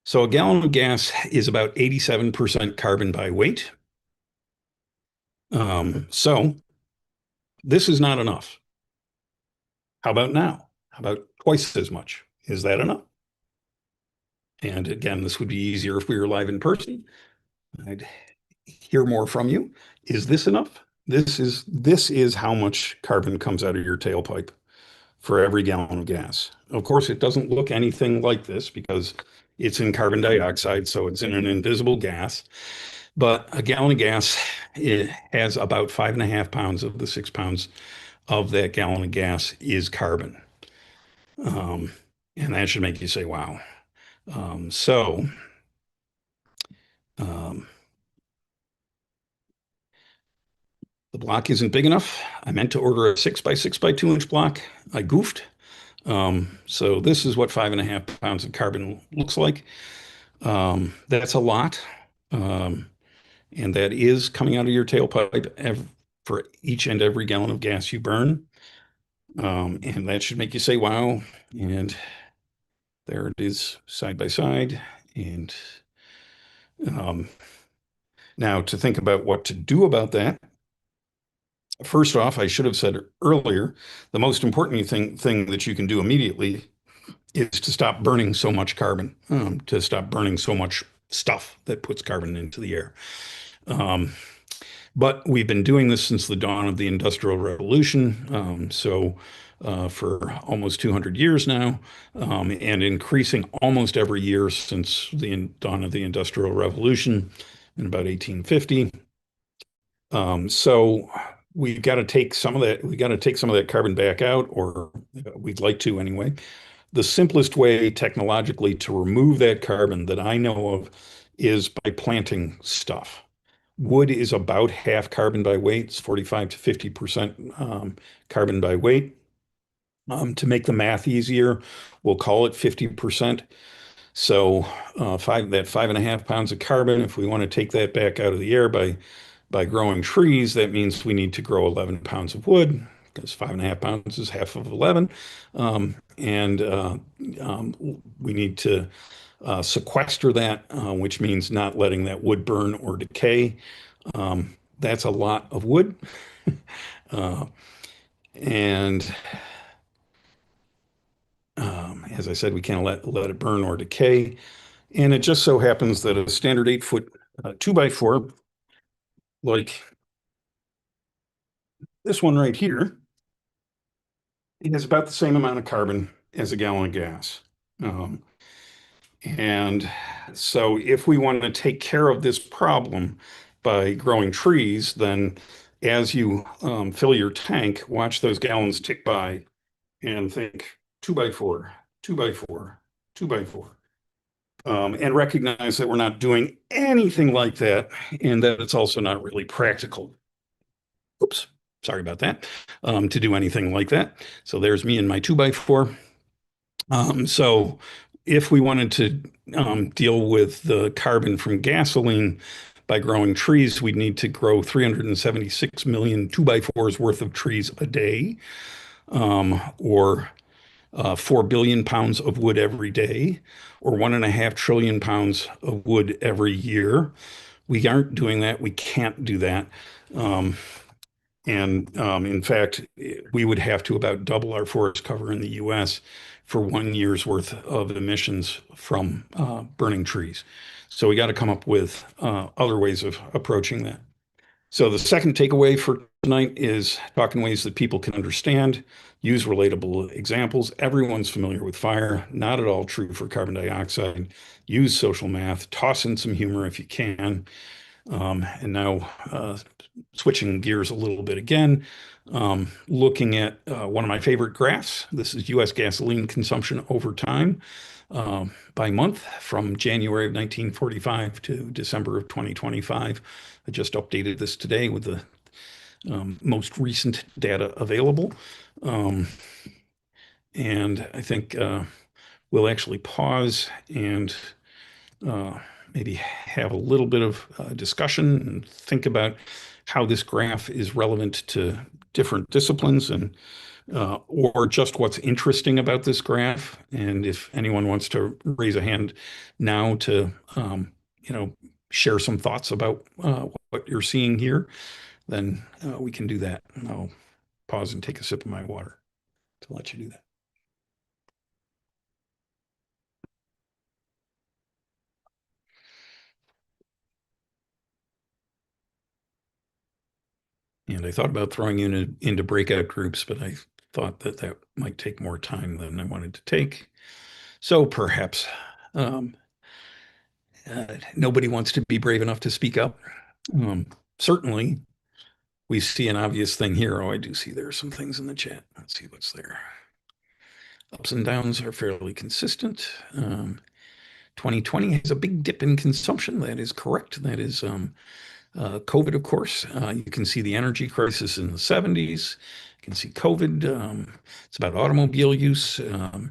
S1: So a gallon of gas is about 87% carbon by weight. So this is not enough. How about now? How about twice as much? Is that enough? And again, this would be easier if we were live in person. I'd hear more from you. Is this enough? This is how much carbon comes out of your tailpipe for every gallon of gas. Of course, it doesn't look anything like this because it's in carbon dioxide, so it's in an invisible gas. But a gallon of gas, it has about 5.5 pounds of the 6 pounds of that gallon of gas is carbon. Um, and that should make you say, wow. So um, the block isn't big enough. I meant to order a 6 by 6 by 2 inch block. I goofed. So this is what 5.5 pounds of carbon looks like. That's a lot. Um, and that is coming out of your tailpipe for each and every gallon of gas you burn. And that should make you say, wow. And there it is side by side. And um, now to think about what to do about that. First off, I should have said earlier, the most important thing that you can do immediately is to stop burning so much carbon, to stop burning so much stuff that puts carbon into the air. Um, But we've been doing this since the dawn of the Industrial Revolution, for almost 200 years now, and increasing almost every year since the dawn of the Industrial Revolution in about 1850. So we've got to take some of that. We got to take some of that carbon back out, or we'd like to anyway. The simplest way technologically to remove that carbon that I know of is by planting stuff. Wood is about half carbon by weight. It's 45 to 50% carbon by weight. To make the math easier, we'll call it 50%. So 5.5 pounds of carbon, if we want to take that back out of the air by growing trees, that means we need to grow 11 pounds of wood because 5.5 pounds is half of 11. And we need to sequester that, which means not letting that wood burn or decay. That's a lot of wood. Uh, and as I said, we can't let it burn or decay. And it just so happens that a standard 8 foot 2x4, like this one right here, it has about the same amount of carbon as a gallon of gas. Um, and so if we want to take care of this problem by growing trees, then as you fill your tank, watch those gallons tick by and think 2x4, 2x4, 2x4. and recognize that we're not doing anything like that and that it's also not really practical. Oops, sorry about that, to do anything like that. So there's me and my 2x4. So if we wanted to deal with the carbon from gasoline by growing trees, we'd need to grow 376 million 2x4s worth of trees a day, or 4 billion pounds of wood every day, or 1.5 trillion pounds of wood every year. We aren't doing that. We can't do that. Um, and in fact, we would have to about double our forest cover in the US for 1 year's worth of emissions from burning trees. So we got to come up with other ways of approaching that. So the second takeaway for tonight is talk in ways that people can understand, use relatable examples. Everyone's familiar with fire, not at all true for carbon dioxide. Use social math, toss in some humor if you can. And now switching gears a little bit again, looking at one of my favorite graphs. This is US gasoline consumption over time by month from January of 1945 to December of 2025. I just updated this today with the most recent data available. And I think we'll actually pause and uh, maybe have a little bit of discussion and think about how this graph is relevant to different disciplines and or just what's interesting about this graph. And if anyone wants to raise a hand now to, you know, share some thoughts about what you're seeing here, then we can do that. And I'll pause and take a sip of my water to let you do that. And I thought about throwing you into breakout groups, but I thought that that might take more time than I wanted to take. So perhaps um, nobody wants to be brave enough to speak up. Um, Certainly, we see an obvious thing here. Oh, I do see there are some things in the chat. Let's see what's there. Ups and downs are fairly consistent. 2020 has a big dip in consumption. That is correct. That is COVID, of course. You can see the energy crisis in the 70s. You can see COVID. It's about automobile use. You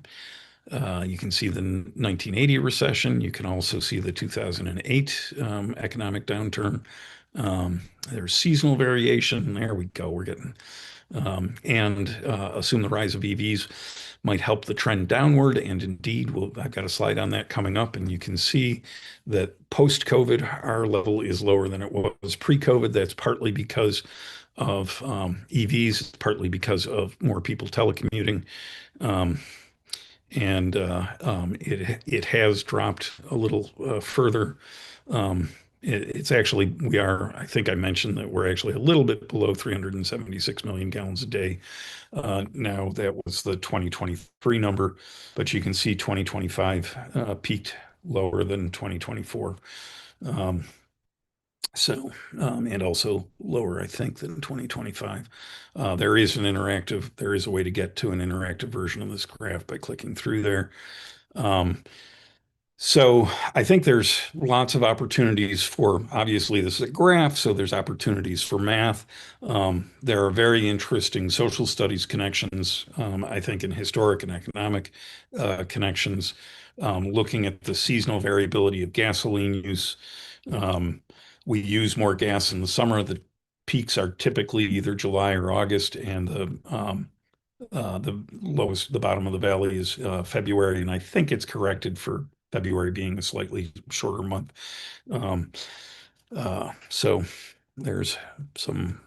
S1: can see the 1980 recession. You can also see the 2008 economic downturn. There's seasonal variation. There we go. We're getting and assume the rise of EVs might help the trend downward. And indeed, I've got a slide on that coming up, and you can see that post-COVID, our level is lower than it was pre-COVID. That's partly because of EVs, partly because of more people telecommuting. Um, and it has dropped a little further. It's actually, we are, I think I mentioned that we're actually a little bit below 376 million gallons a day. Now that was the 2023 number, but you can see 2025 peaked lower than 2024. And also lower, I think, than 2025. There is a way to get to an interactive version of this graph by clicking through there. So I think there's lots of opportunities for, obviously, this is a graph, so there's opportunities for math. There are very interesting social studies connections, I think, in historic and economic connections, looking at the seasonal variability of gasoline use. We use more gas in the summer. The peaks are typically either July or August, and the bottom of the valley is February, and I think it's corrected for February being a slightly shorter month. So there's some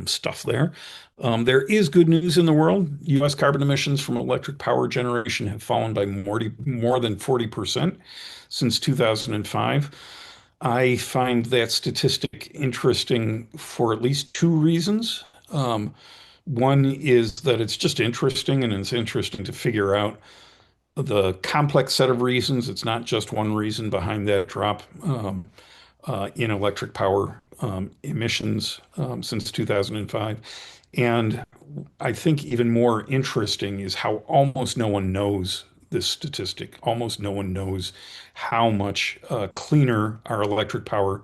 S1: stuff there. There is good news in the world. U.S. carbon emissions from electric power generation have fallen by more than 40% since 2005. I find that statistic interesting for at least two reasons. One is that it's just interesting, and it's interesting to figure out the complex set of reasons. It's not just one reason behind that drop in electric power emissions since 2005. And I think even more interesting is how almost no one knows this statistic. Almost no one knows how much cleaner our electric power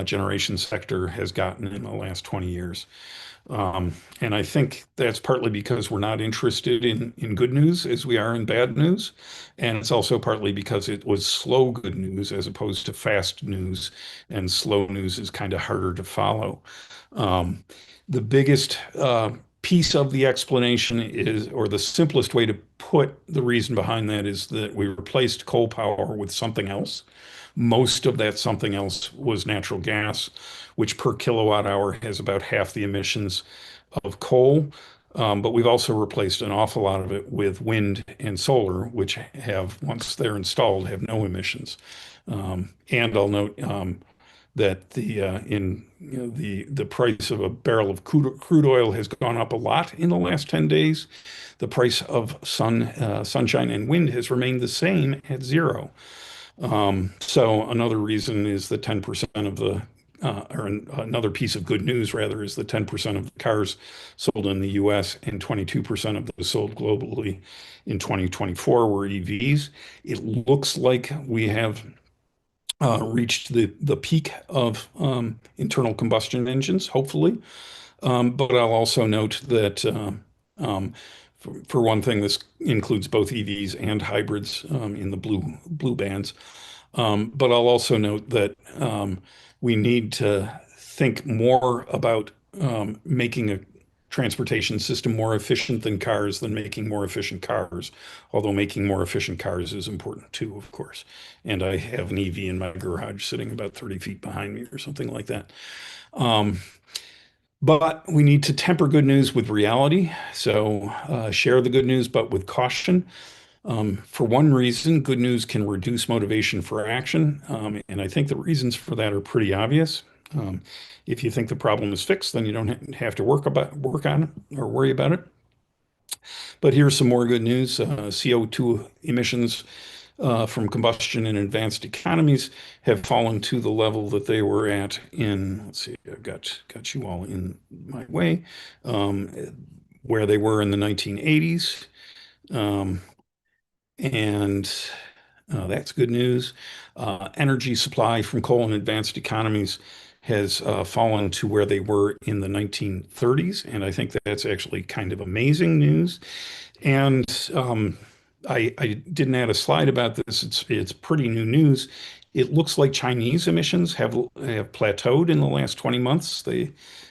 S1: generation sector has gotten in the last 20 years. And I think that's partly because we're not interested in good news as we are in bad news. And it's also partly because it was slow good news as opposed to fast news. And slow news is kind of harder to follow. Um, the biggest piece of the explanation is, or the simplest way to put the reason behind that is that we replaced coal power with something else. Most of that something else was natural gas, which per kilowatt hour has about half the emissions of coal. But we've also replaced an awful lot of it with wind and solar, which have, once they're installed, have no emissions. And I'll note that the price of a barrel of crude oil has gone up a lot in the last 10 days. The price of sunshine and wind has remained the same at zero. So another reason is the 10% of the, or another piece of good news rather, is the 10% of the cars sold in the US and 22% of those sold globally in 2024 were EVs. It looks like we have reached the peak of internal combustion engines, hopefully. But I'll also note that um, for one thing, this includes both EVs and hybrids in the blue bands. But I'll also note that we need to think more about making a transportation system more efficient than cars than making more efficient cars, although making more efficient cars is important too, of course. And I have an EV in my garage sitting about 30 feet behind me or something like that. Um, but we need to temper good news with reality. So share the good news, but with caution. For one reason, good news can reduce motivation for action. And I think the reasons for that are pretty obvious. Um, if you think the problem is fixed, then you don't have to work on it or worry about it. But here's some more good news. CO2 emissions from combustion in advanced economies have fallen to the level that they were at in, let's see, I've got you all in my way, um, where they were in the 1980s. Um, and That's good news. Energy supply from coal in advanced economies has fallen to where they were in the 1930s. And I think that's actually kind of amazing news. And I didn't add a slide about this. It's pretty new news. It looks like Chinese emissions have plateaued in the last 20 months.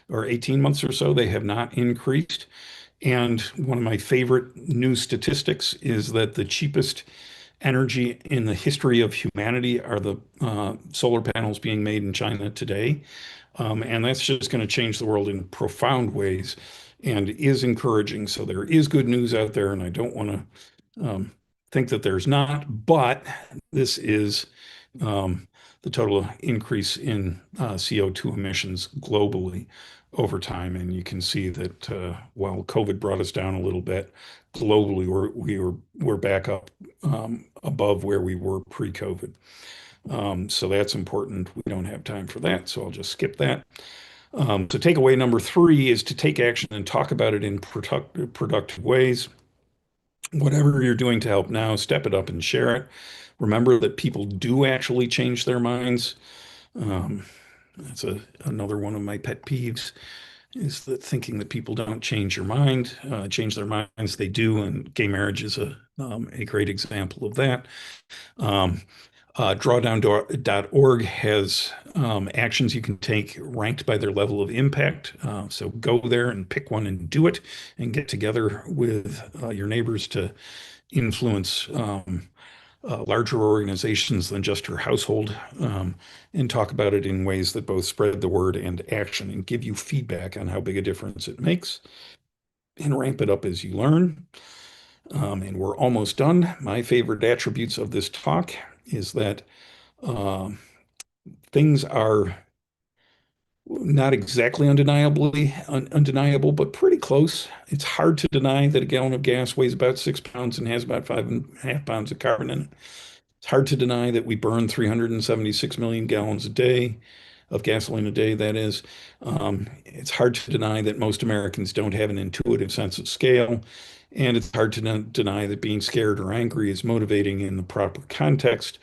S1: Or 18 months or so. They have not increased. And one of my favorite new statistics is that the cheapest energy in the history of humanity are the solar panels being made in China today. And that's just going to change the world in profound ways and is encouraging. So there is good news out there, and I don't want to think that there's not, but this is the total increase in CO2 emissions globally over time. And you can see that while COVID brought us down a little bit, globally we're back up above where we were pre-COVID. So that's important. We don't have time for that, so I'll just skip that. So takeaway number three is to take action and talk about it in productive ways. Whatever you're doing to help now, step it up and share it. Remember that people do actually change their minds. Um, that's another one of my pet peeves is that thinking that people don't change their minds. They do, and gay marriage is a great example of that. Um, Drawdown.org has actions you can take ranked by their level of impact. So go there and pick one and do it, and get together with your neighbors to influence larger organizations than just your household, and talk about it in ways that both spread the word and action and give you feedback on how big a difference it makes, and ramp it up as you learn. And we're almost done. My favorite attributes of this talk is that uh, things are not exactly undeniable, but pretty close. It's hard to deny that a gallon of gas weighs about 6 pounds and has about 5.5 pounds of carbon in it. It's hard to deny that we burn 376 million gallons a day. of gasoline a day, that is. It's hard to deny that most Americans don't have an intuitive sense of scale. And it's hard to deny that being scared or angry is motivating in the proper context.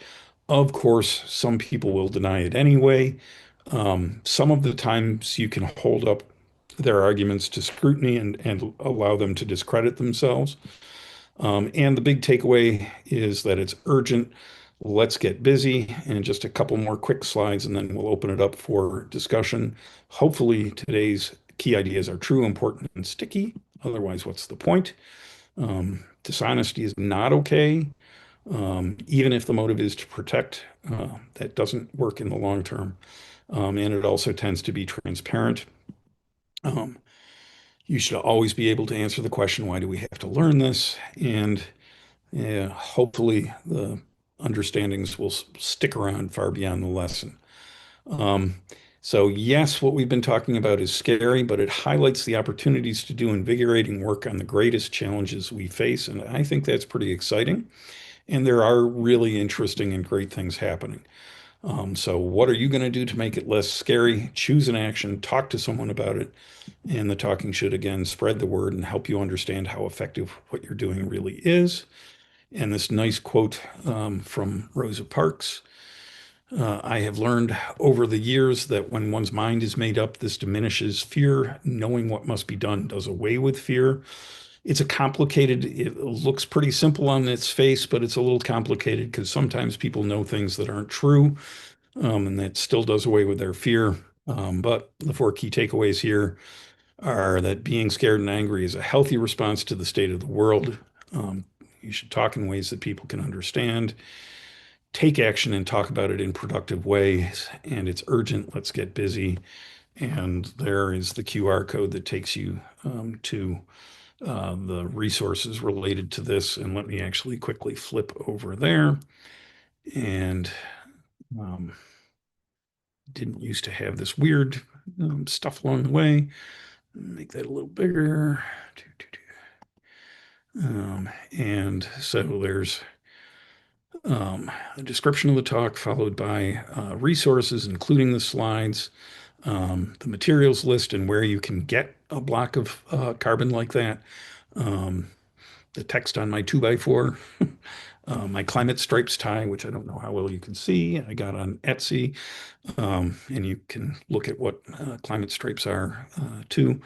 S1: Of course, some people will deny it anyway. Some of the times you can hold up their arguments to scrutiny and allow them to discredit themselves. And the big takeaway is that it's urgent. Let's get busy. And just a couple more quick slides, and then we'll open it up for discussion. Hopefully, today's key ideas are true, important, and sticky. Otherwise, what's the point? Dishonesty is not okay, even if the motive is to protect. That doesn't work in the long term. And it also tends to be transparent. Um, you should always be able to answer the question, why do we have to learn this? And hopefully the understandings will stick around far beyond the lesson. Um, so yes, what we've been talking about is scary, but it highlights the opportunities to do invigorating work on the greatest challenges we face. And I think that's pretty exciting. And there are really interesting and great things happening. So what are you going to do to make it less scary? Choose an action, talk to someone about it. And the talking should, again, spread the word and help you understand how effective what you're doing really is. And this nice quote from Rosa Parks. I have learned over the years that when one's mind is made up, this diminishes fear. Knowing what must be done does away with fear. It's a complicated, it looks pretty simple on its face, but it's a little complicated because sometimes people know things that aren't true, and that still does away with their fear. But the four key takeaways here are that being scared and angry is a healthy response to the state of the world. Um, you should talk in ways that people can understand. Take action and talk about it in productive ways. And it's urgent. Let's get busy. And there is the QR code that takes you to the resources related to this. And let me actually quickly flip over there. And um, didn't used to have this weird stuff along the way. Make that a little bigger. And so there's a description of the talk followed by resources, including the slides, the materials list, and where you can get a block of carbon like that. Um, the text on my 2x4, my climate stripes tie, which I don't know how well you can see, I got on Etsy. And you can look at what climate stripes are too,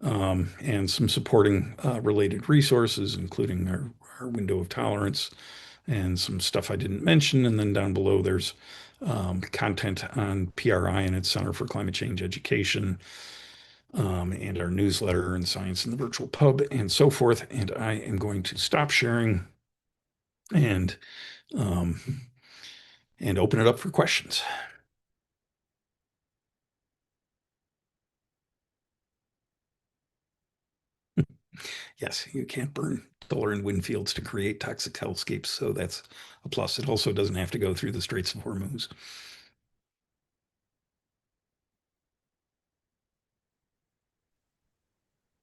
S1: and some supporting related resources, including our window of tolerance and some stuff I didn't mention. And then down below, there's content on PRI and its Center for Climate Change Education, and our newsletter and Science in the Virtual Pub and so forth. And I am going to stop sharing and um, and open it up for questions. Yes, you can't burn solar and wind fields to create toxic hellscapes, so that's a plus. It also doesn't have to go through the Straits of Hormuz.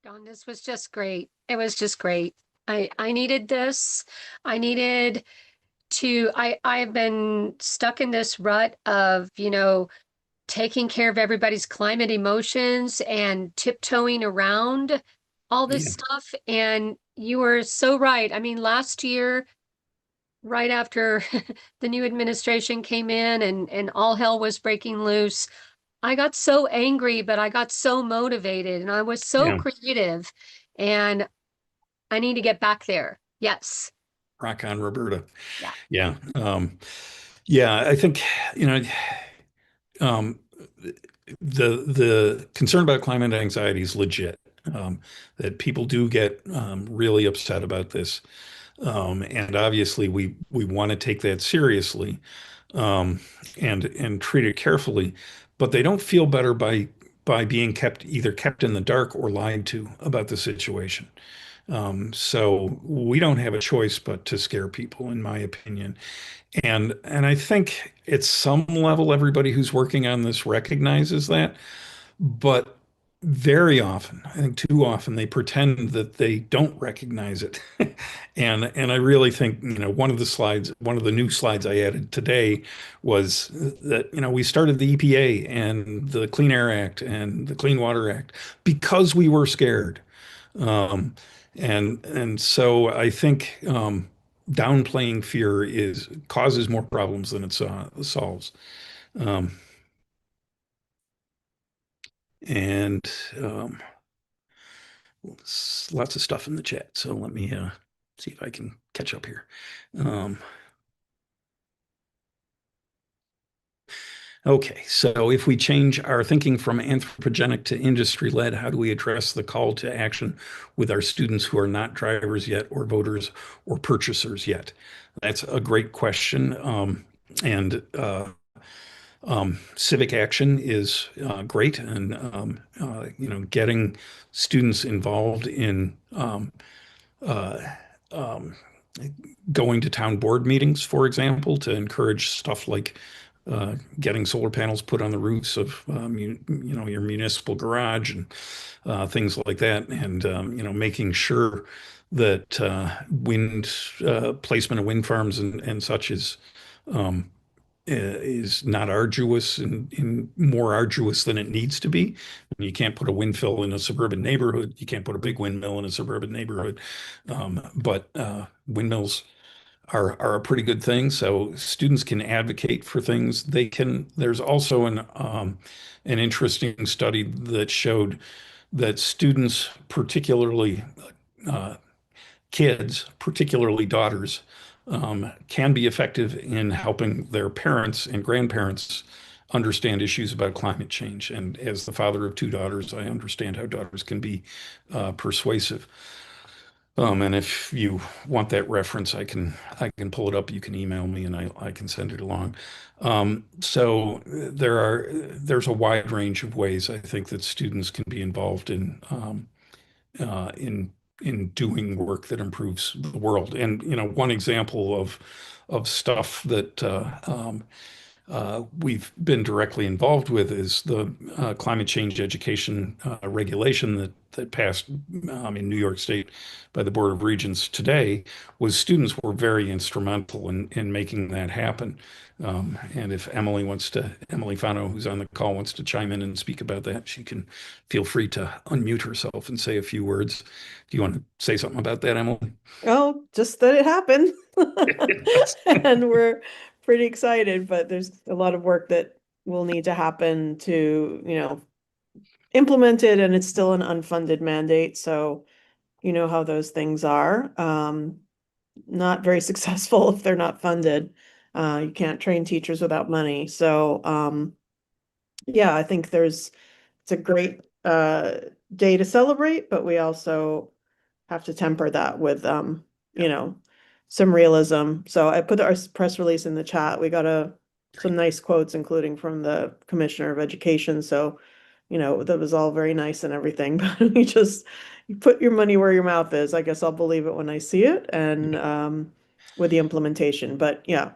S3: Don, this was just great. It was just great. I needed this. I needed I've been stuck in this rut of, taking care of everybody's climate emotions and tiptoeing around all this
S1: Yeah,
S3: stuff. And you were so right. I mean, last year, right after the new administration came in and all hell was breaking loose, I got so angry, but I got so motivated and I was so
S1: yeah.
S3: creative. And I need to get back there. Yes.
S1: Rock on, Roberta.
S3: Yeah.
S1: Yeah. Yeah, I think, you know, um, the concern about climate anxiety is legit. That people do get really upset about this. And obviously we want to take that seriously, um, and treat it carefully, but they don't feel better by being either kept in the dark or lied to about the situation. So we don't have a choice but to scare people, in my opinion. And I think at some level, everybody who's working on this recognizes that. But Very often, I think too often, they pretend that they don't recognize it. And I really think, one of the new slides I added today was that, we started the EPA and the Clean Air Act and the Clean Water Act because we were scared. Um, and so I think downplaying fear is causes more problems than it solves. Um, and um, Lots of stuff in the chat. So let me see if I can catch up here. Um, okay, so if we change our thinking from anthropogenic to industry-led, how do we address the call to action with our students who are not drivers yet, or voters, or purchasers yet? That's a great question. And Civic action is great, and getting students involved in uh, um, going to town board meetings, for example, to encourage stuff like getting solar panels put on the roofs of your municipal garage and things like that, and making sure that wind placement of wind farms and such is not arduous and more arduous than it needs to be. You can't put a windmill in a suburban neighborhood. You can't put a big windmill in a suburban neighborhood. But windmills are a pretty good thing. So students can advocate for things. There's also an interesting study that showed that students, particularly uh, kids, particularly daughters, can be effective in helping their parents and grandparents understand issues about climate change. And as the father of two daughters, I understand how daughters can be persuasive. And if you want that reference, I can pull it up. You can email me, and I can send it along. So there's a wide range of ways I think that students can be involved uh, in in doing work that improves the world. And one example of stuff that we've been directly involved with is the climate change education regulation that passed in New York State by the Board of Regents today. Was students were very instrumental in making that happen. And if Emily Fano, who's on the call, wants to chime in and speak about that, she can feel free to unmute herself and say a few words. Do you want to say something about that, Emily?
S4: Oh, just that it happened. And we're pretty excited, but there's a lot of work that will need to happen to, implement it, and it's still an unfunded mandate. So you know how those things are. Not very successful if they're not funded. You can't train teachers without money. So yeah, I think it's a great day to celebrate, but we also have to temper that with some realism. So I put our press release in the chat. We got some nice quotes, including from the Commissioner of Education. So, that was all very nice and everything, but you put your money where your mouth is. I guess I'll believe it when I see it, and with the implementation. But yeah,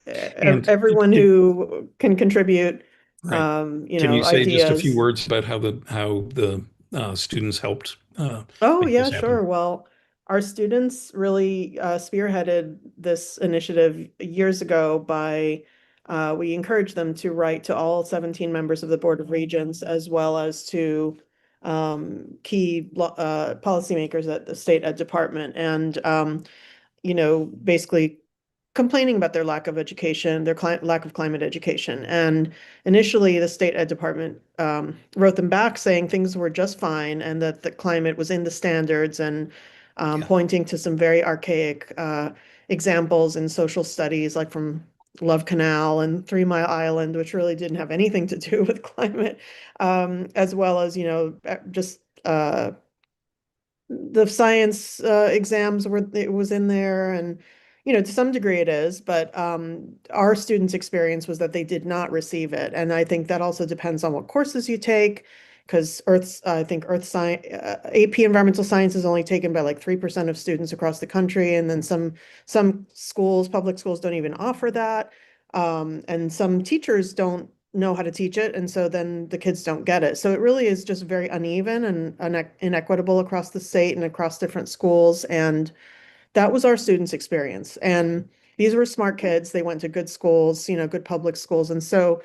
S1: And
S4: everyone who can contribute,
S1: right. Can you say just a few
S4: ideas.
S1: words about how the students helped
S4: Oh,
S1: make
S4: yeah,
S1: this happen?
S4: sure. Well, our students really spearheaded this initiative years ago by we encouraged them to write to all 17 members of the Board of Regents, as well as to key policymakers at the state ed department. And basically complaining about their lack of education, their lack of climate education. And initially, the state ed department wrote them back saying things were just fine and that the climate was in the standards, and
S1: Yeah.
S4: pointing to some very archaic examples in social studies, like from Love Canal and 3 Mile Island, which really didn't have anything to do with climate, as well as, just the science exams it was in there, and to some degree it is, but our students' experience was that they did not receive it, and I think that also depends on what courses you take, because I think earth science, AP environmental science is only taken by like 3% of students across the country, and then some schools, public schools, don't even offer that, and some teachers don't know how to teach it, and so then the kids don't get it. So it really is just very uneven and inequitable across the state and across different schools. And that was our students' experience. And these were smart kids. They went to good schools, good public schools. And so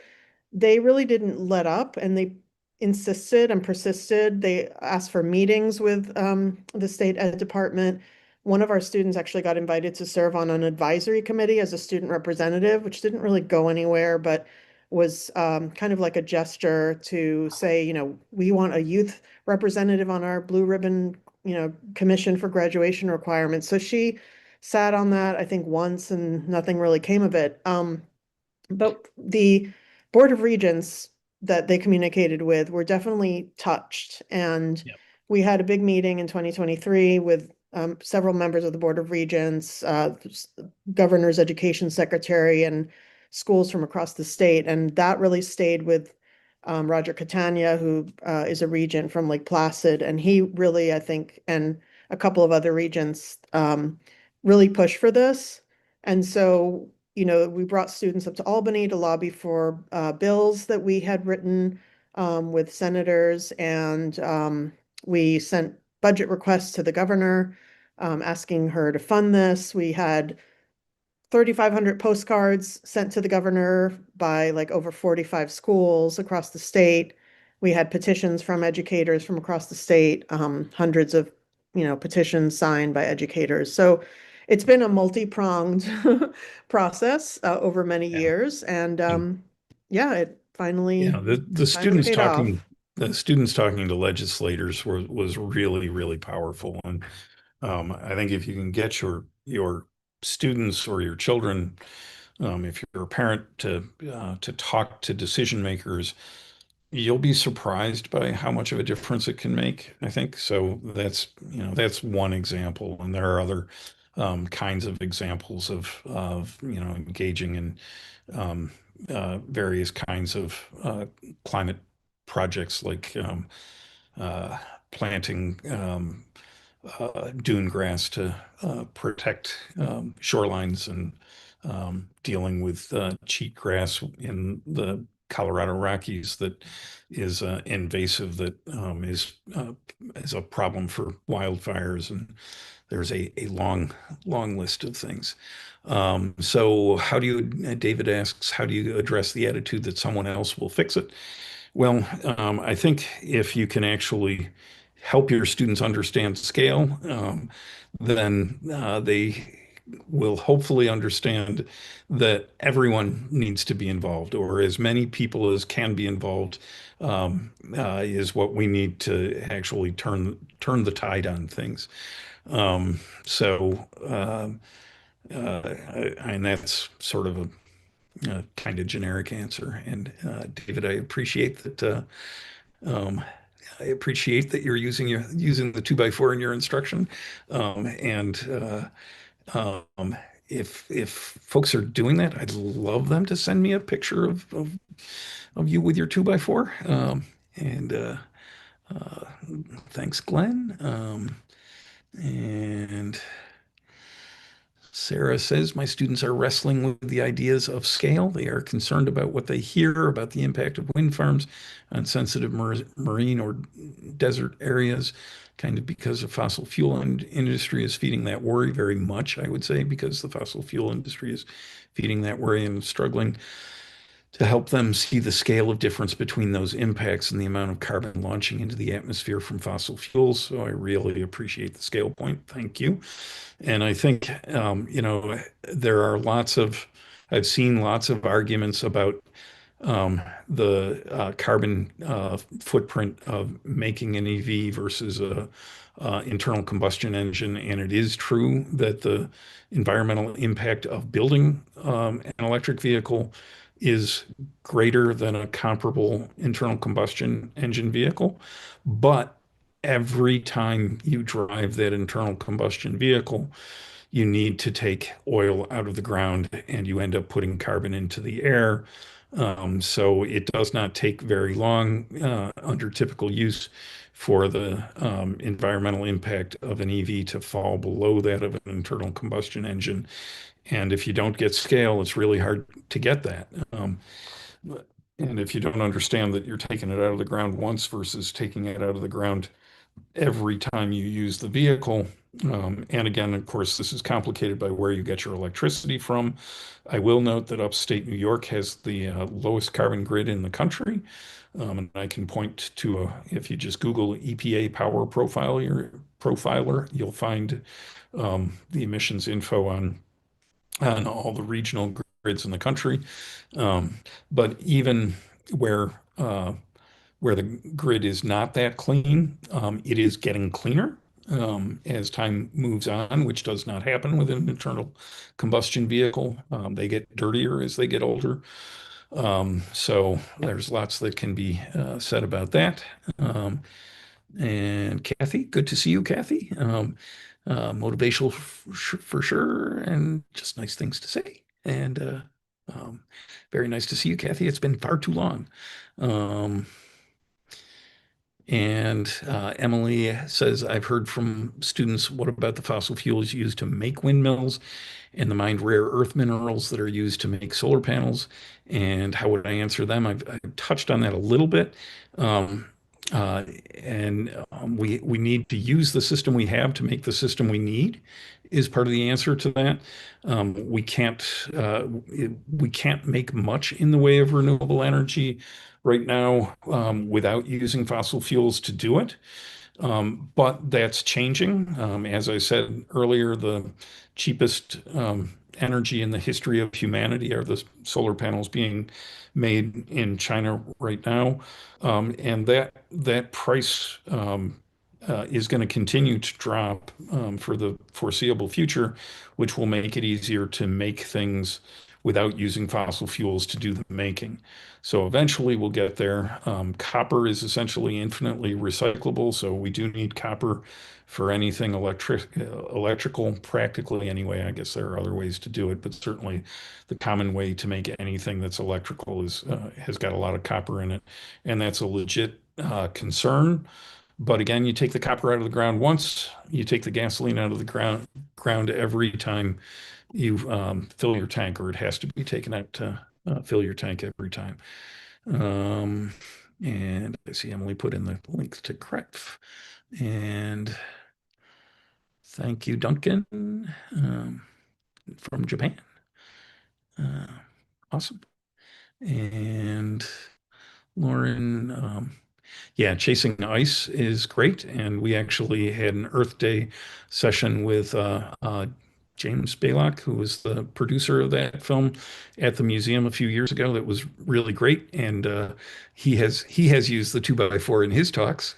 S4: they really didn't let up, and they insisted and persisted. They asked for meetings with the state ed department. One of our students actually got invited to serve on an advisory committee as a student representative, which didn't really go anywhere, but was kind of like a gesture to say, we want a youth representative on our blue ribbon, commission for graduation requirements. So she sat on that, I think, once, and nothing really came of it. But the Board of Regents that they communicated with were definitely touched. And
S5: Yep.
S4: we had a big meeting in 2023 with several members of the Board of Regents, governor's education secretary, and schools from across the state. And that really stayed with Roger Catania, who is a regent from Lake Placid. And he really, I think, and a couple of other regents really pushed for this. And so we brought students up to Albany to lobby for bills that we had written with senators, and we sent budget requests to the governor asking her to fund this. We had 3,500 postcards sent to the governor by like over 45 schools across the state. We had petitions from educators from across the state, hundreds of petitions signed by educators. So it's been a multi-pronged process over many
S1: Yeah.
S4: years, and yeah, it finally
S1: Yeah, the
S4: finally
S1: students
S4: paid off.
S1: talking to legislators was really, really powerful. And I think if you can get your students or your children, if you're a parent, to talk to decision makers, you'll be surprised by how much of a difference it can make, I think. So that's one example, and there are other kinds of examples of engaging in various kinds of climate projects, like planting dune grass to protect shorelines, and dealing with cheatgrass in the Colorado Rockies that is invasive, that is a problem for wildfires. And there's a long list of things. So David asks, how do you address the attitude that someone else will fix it? Well, I think if you can actually help your students understand scale, then they will hopefully understand that everyone needs to be involved, or as many people as can be involved, is what we need to actually turn the tide on things. So, and that's sort of a kind of generic answer. And David, I appreciate that you're using the 2x4 in your instruction. And if folks are doing that, I'd love them to send me a picture of you with your 2x4. And thanks, Glenn. And Sarah says, my students are wrestling with the ideas of scale. They are concerned about what they hear about the impact of wind farms on sensitive marine or desert areas, kind of because the fossil fuel industry is feeding that worry very much, I would say, because the fossil fuel industry is feeding that worry, and struggling to help them see the scale of difference between those impacts and the amount of carbon launching into the atmosphere from fossil fuels. So I really appreciate the scale point. Thank you. And I think, there are I've seen lots of arguments about the carbon footprint of making an EV versus a internal combustion engine. And it is true that the environmental impact of building an electric vehicle is greater than a comparable internal combustion engine vehicle. But every time you drive that internal combustion vehicle, you need to take oil out of the ground, and you end up putting carbon into the air. So it does not take very long under typical use for the environmental impact of an EV to fall below that of an internal combustion engine. And if you don't get scale, it's really hard to get that. And if you don't understand that you're taking it out of the ground once versus taking it out of the ground every time you use the vehicle, and again, of course, this is complicated by where you get your electricity from. I will note that upstate New York has the lowest carbon grid in the country. And I can point to if you just Google EPA power profiler, you'll find the emissions info on all the regional grids in the country. But even where uh, where the grid is not that clean, it is getting cleaner as time moves on, which does not happen with an internal combustion vehicle. They get dirtier as they get older. So there's lots that can be said about that. Um, and Kathy, good to see you, Kathy. Motivational for sure, and just nice things to say. And very nice to see you, Kathy. It's been far too long. Um, and Emily says, I've heard from students, what about the fossil fuels used to make windmills and the mined rare earth minerals that are used to make solar panels? And how would I answer them? I've touched on that a little bit. Um, uh, and we need to use the system we have to make the system we need is part of the answer to that. We can't make much in the way of renewable energy right now without using fossil fuels to do it. But that's changing. As I said earlier, the cheapest energy in the history of humanity are the solar panels being made in China right now. And that price is going to continue to drop for the foreseeable future, which will make it easier to make things without using fossil fuels to do the making. So eventually we'll get there. Copper is essentially infinitely recyclable, so we do need copper for anything electrical, practically anyway. I guess there are other ways to do it, but certainly the common way to make anything that's electrical is has got a lot of copper in it, and that's a legit concern. But again, you take the copper out of the ground once, you take the gasoline out of the ground every time you fill your tank, or it has to be taken out to fill your tank every time. Um, and I see Emily put in the link to Kretf. And thank you, Duncan, from Japan. Uh, awesome. And Lauren, yeah, chasing ice is great. And we actually had an Earth Day session with James Baylock, who was the producer of that film at the museum a few years ago. That was really great. And he has used the 2x4 in his talks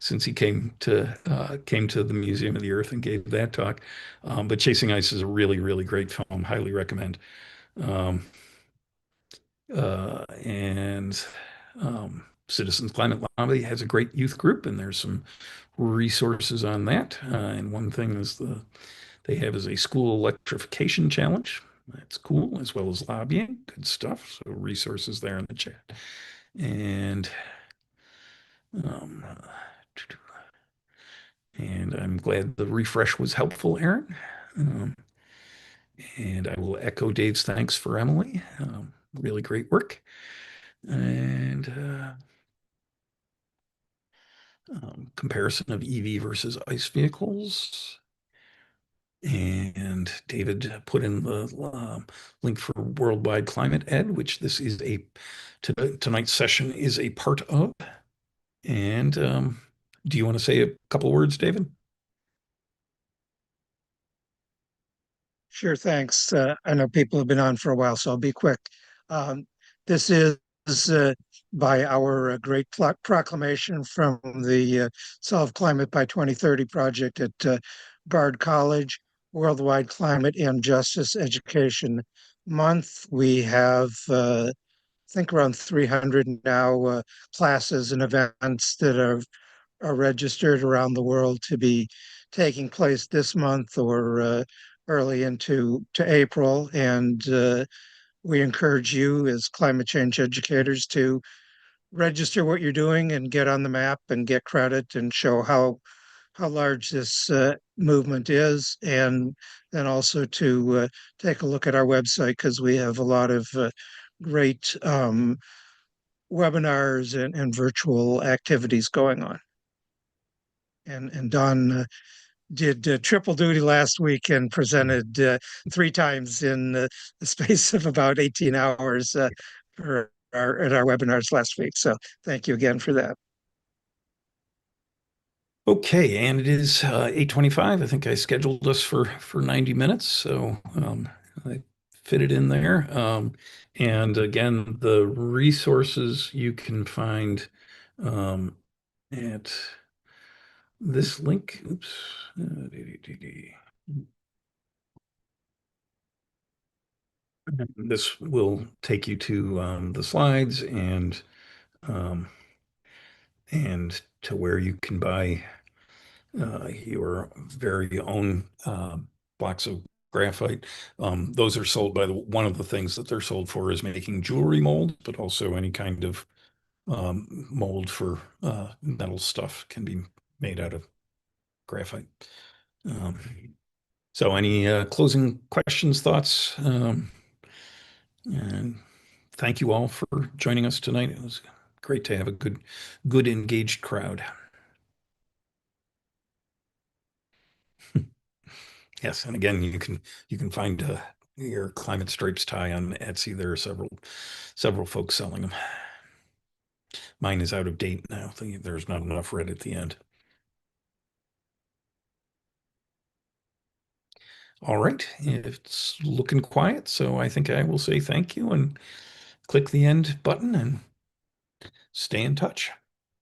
S1: since he came to the Museum of the Earth and gave that talk. But Chasing Ice is a really, really great film. Highly recommend. Um, and Citizens Climate Lobby has a great youth group, and there's some resources on that. And one thing is they have is a school electrification challenge. That's cool, as well as lobbying. Good stuff. So resources there in the chat. And um, and I'm glad the refresh was helpful, Aaron. Um, and I will echo Dave's thanks for Emily. Really great work. And comparison of EV versus ICE vehicles. And David put in the link for Worldwide Climate Ed, which this is tonight's session is a part of. And do you want to say a couple words, David?
S5: Sure, thanks. I know people have been on for a while, so I'll be quick. This is by our great proclamation from the Solve Climate by 2030 project at Bard College, Worldwide Climate and Justice Education Month. We have, I think, around 300 now classes and events that are registered around the world to be taking place this month or early into April. And we encourage you as climate change educators to register what you're doing and get on the map and get credit and show how large this movement is, and then also to take a look at our website because we have a lot of great webinars and virtual activities going on. And Don did triple duty last week and presented 3 times in the space of about 18 hours at our webinars last week. So thank you again for that.
S1: Okay, and it is 8:25. I think I scheduled us for 90 minutes, so I fit it in there. And again, the resources you can find at this link. Oops. This will take you to the slides um, and to where you can buy your very own blocks of graphite. Those are sold by one of the things that they're sold for is making jewelry molds, but also any kind of mold for metal stuff can be made out of graphite. Um, so any closing questions, thoughts? And thank you all for joining us tonight. It was great to have a good engaged crowd. Yes, and again, you can find your Climate Stripes tie on Etsy. There are several folks selling them. Mine is out of date now. There's not enough red at the end. All right, it's looking quiet, so I think I will say thank you and click the end button and stay in touch.